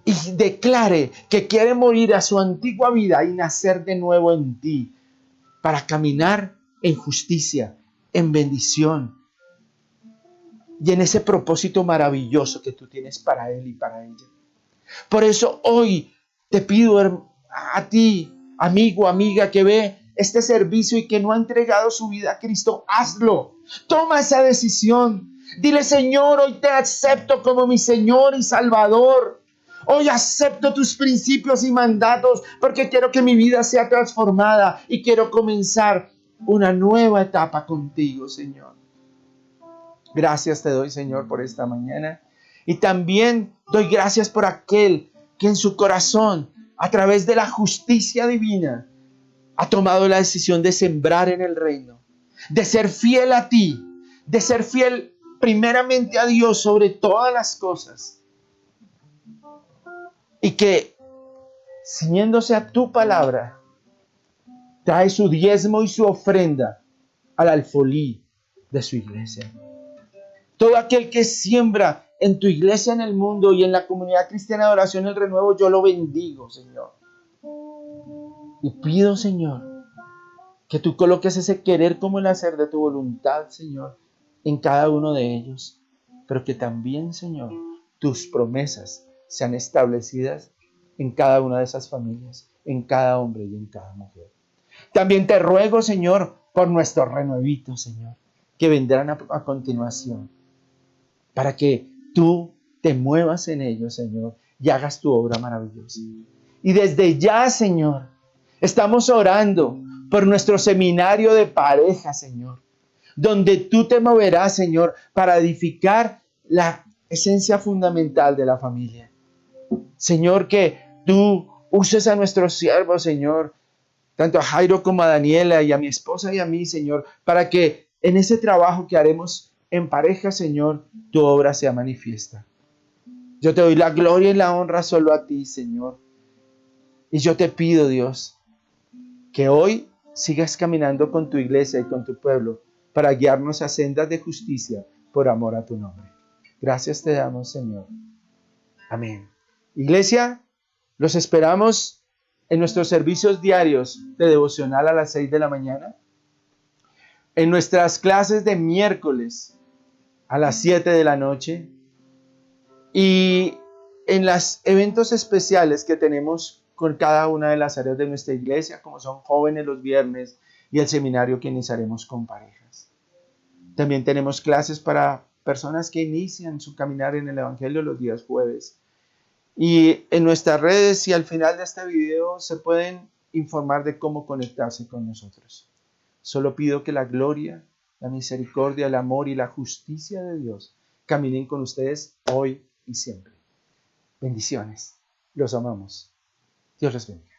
Y declare que quiere morir a su antigua vida y nacer de nuevo en ti para caminar en justicia, en bendición y en ese propósito maravilloso que tú tienes para él y para ella. Por eso hoy te pido a ti, amigo, amiga, que ve este servicio y que no ha entregado su vida a Cristo, hazlo. Toma esa decisión. Dile, Señor, hoy te acepto como mi Señor y Salvador. Hoy acepto tus principios y mandatos porque quiero que mi vida sea transformada y quiero comenzar una nueva etapa contigo, Señor. Gracias te doy, Señor, por esta mañana. Y también doy gracias por aquel que en su corazón, a través de la justicia divina, ha tomado la decisión de sembrar en el reino, de ser fiel a ti, de ser fiel primeramente a Dios sobre todas las cosas. Y que, ciñéndose a tu palabra, trae su diezmo y su ofrenda al alfolí de su iglesia. Todo aquel que siembra en tu iglesia en el mundo y en la comunidad cristiana de oración El Renuevo, yo lo bendigo, Señor. Y pido, Señor, que tú coloques ese querer como el hacer de tu voluntad, Señor, en cada uno de ellos. Pero que también, Señor, tus promesas sean establecidas en cada una de esas familias, en cada hombre y en cada mujer. También te ruego, Señor, por nuestros renuevitos, Señor, que vendrán a continuación, para que tú te muevas en ellos, Señor, y hagas tu obra maravillosa. Y desde ya, Señor, estamos orando por nuestro seminario de pareja, Señor, donde tú te moverás, Señor, para edificar la esencia fundamental de la familia. Señor, que tú uses a nuestros siervos, Señor, tanto a Jairo como a Daniela y a mi esposa y a mí, Señor, para que en ese trabajo que haremos en pareja, Señor, tu obra sea manifiesta. Yo te doy la gloria y la honra solo a ti, Señor. Y yo te pido, Dios, que hoy sigas caminando con tu iglesia y con tu pueblo para guiarnos a sendas de justicia por amor a tu nombre. Gracias te damos, Señor. Amén. Iglesia, los esperamos en nuestros servicios diarios de devocional a las 6 de la mañana, en nuestras clases de miércoles a las 7 de la noche y en los eventos especiales que tenemos con cada una de las áreas de nuestra iglesia, como son jóvenes los viernes y el seminario que iniciaremos con parejas. También tenemos clases para personas que inician su caminar en el Evangelio los días jueves. Y en nuestras redes y al final de este video se pueden informar de cómo conectarse con nosotros. Solo pido que la gloria, la misericordia, el amor y la justicia de Dios caminen con ustedes hoy y siempre. Bendiciones. Los amamos. Dios les bendiga.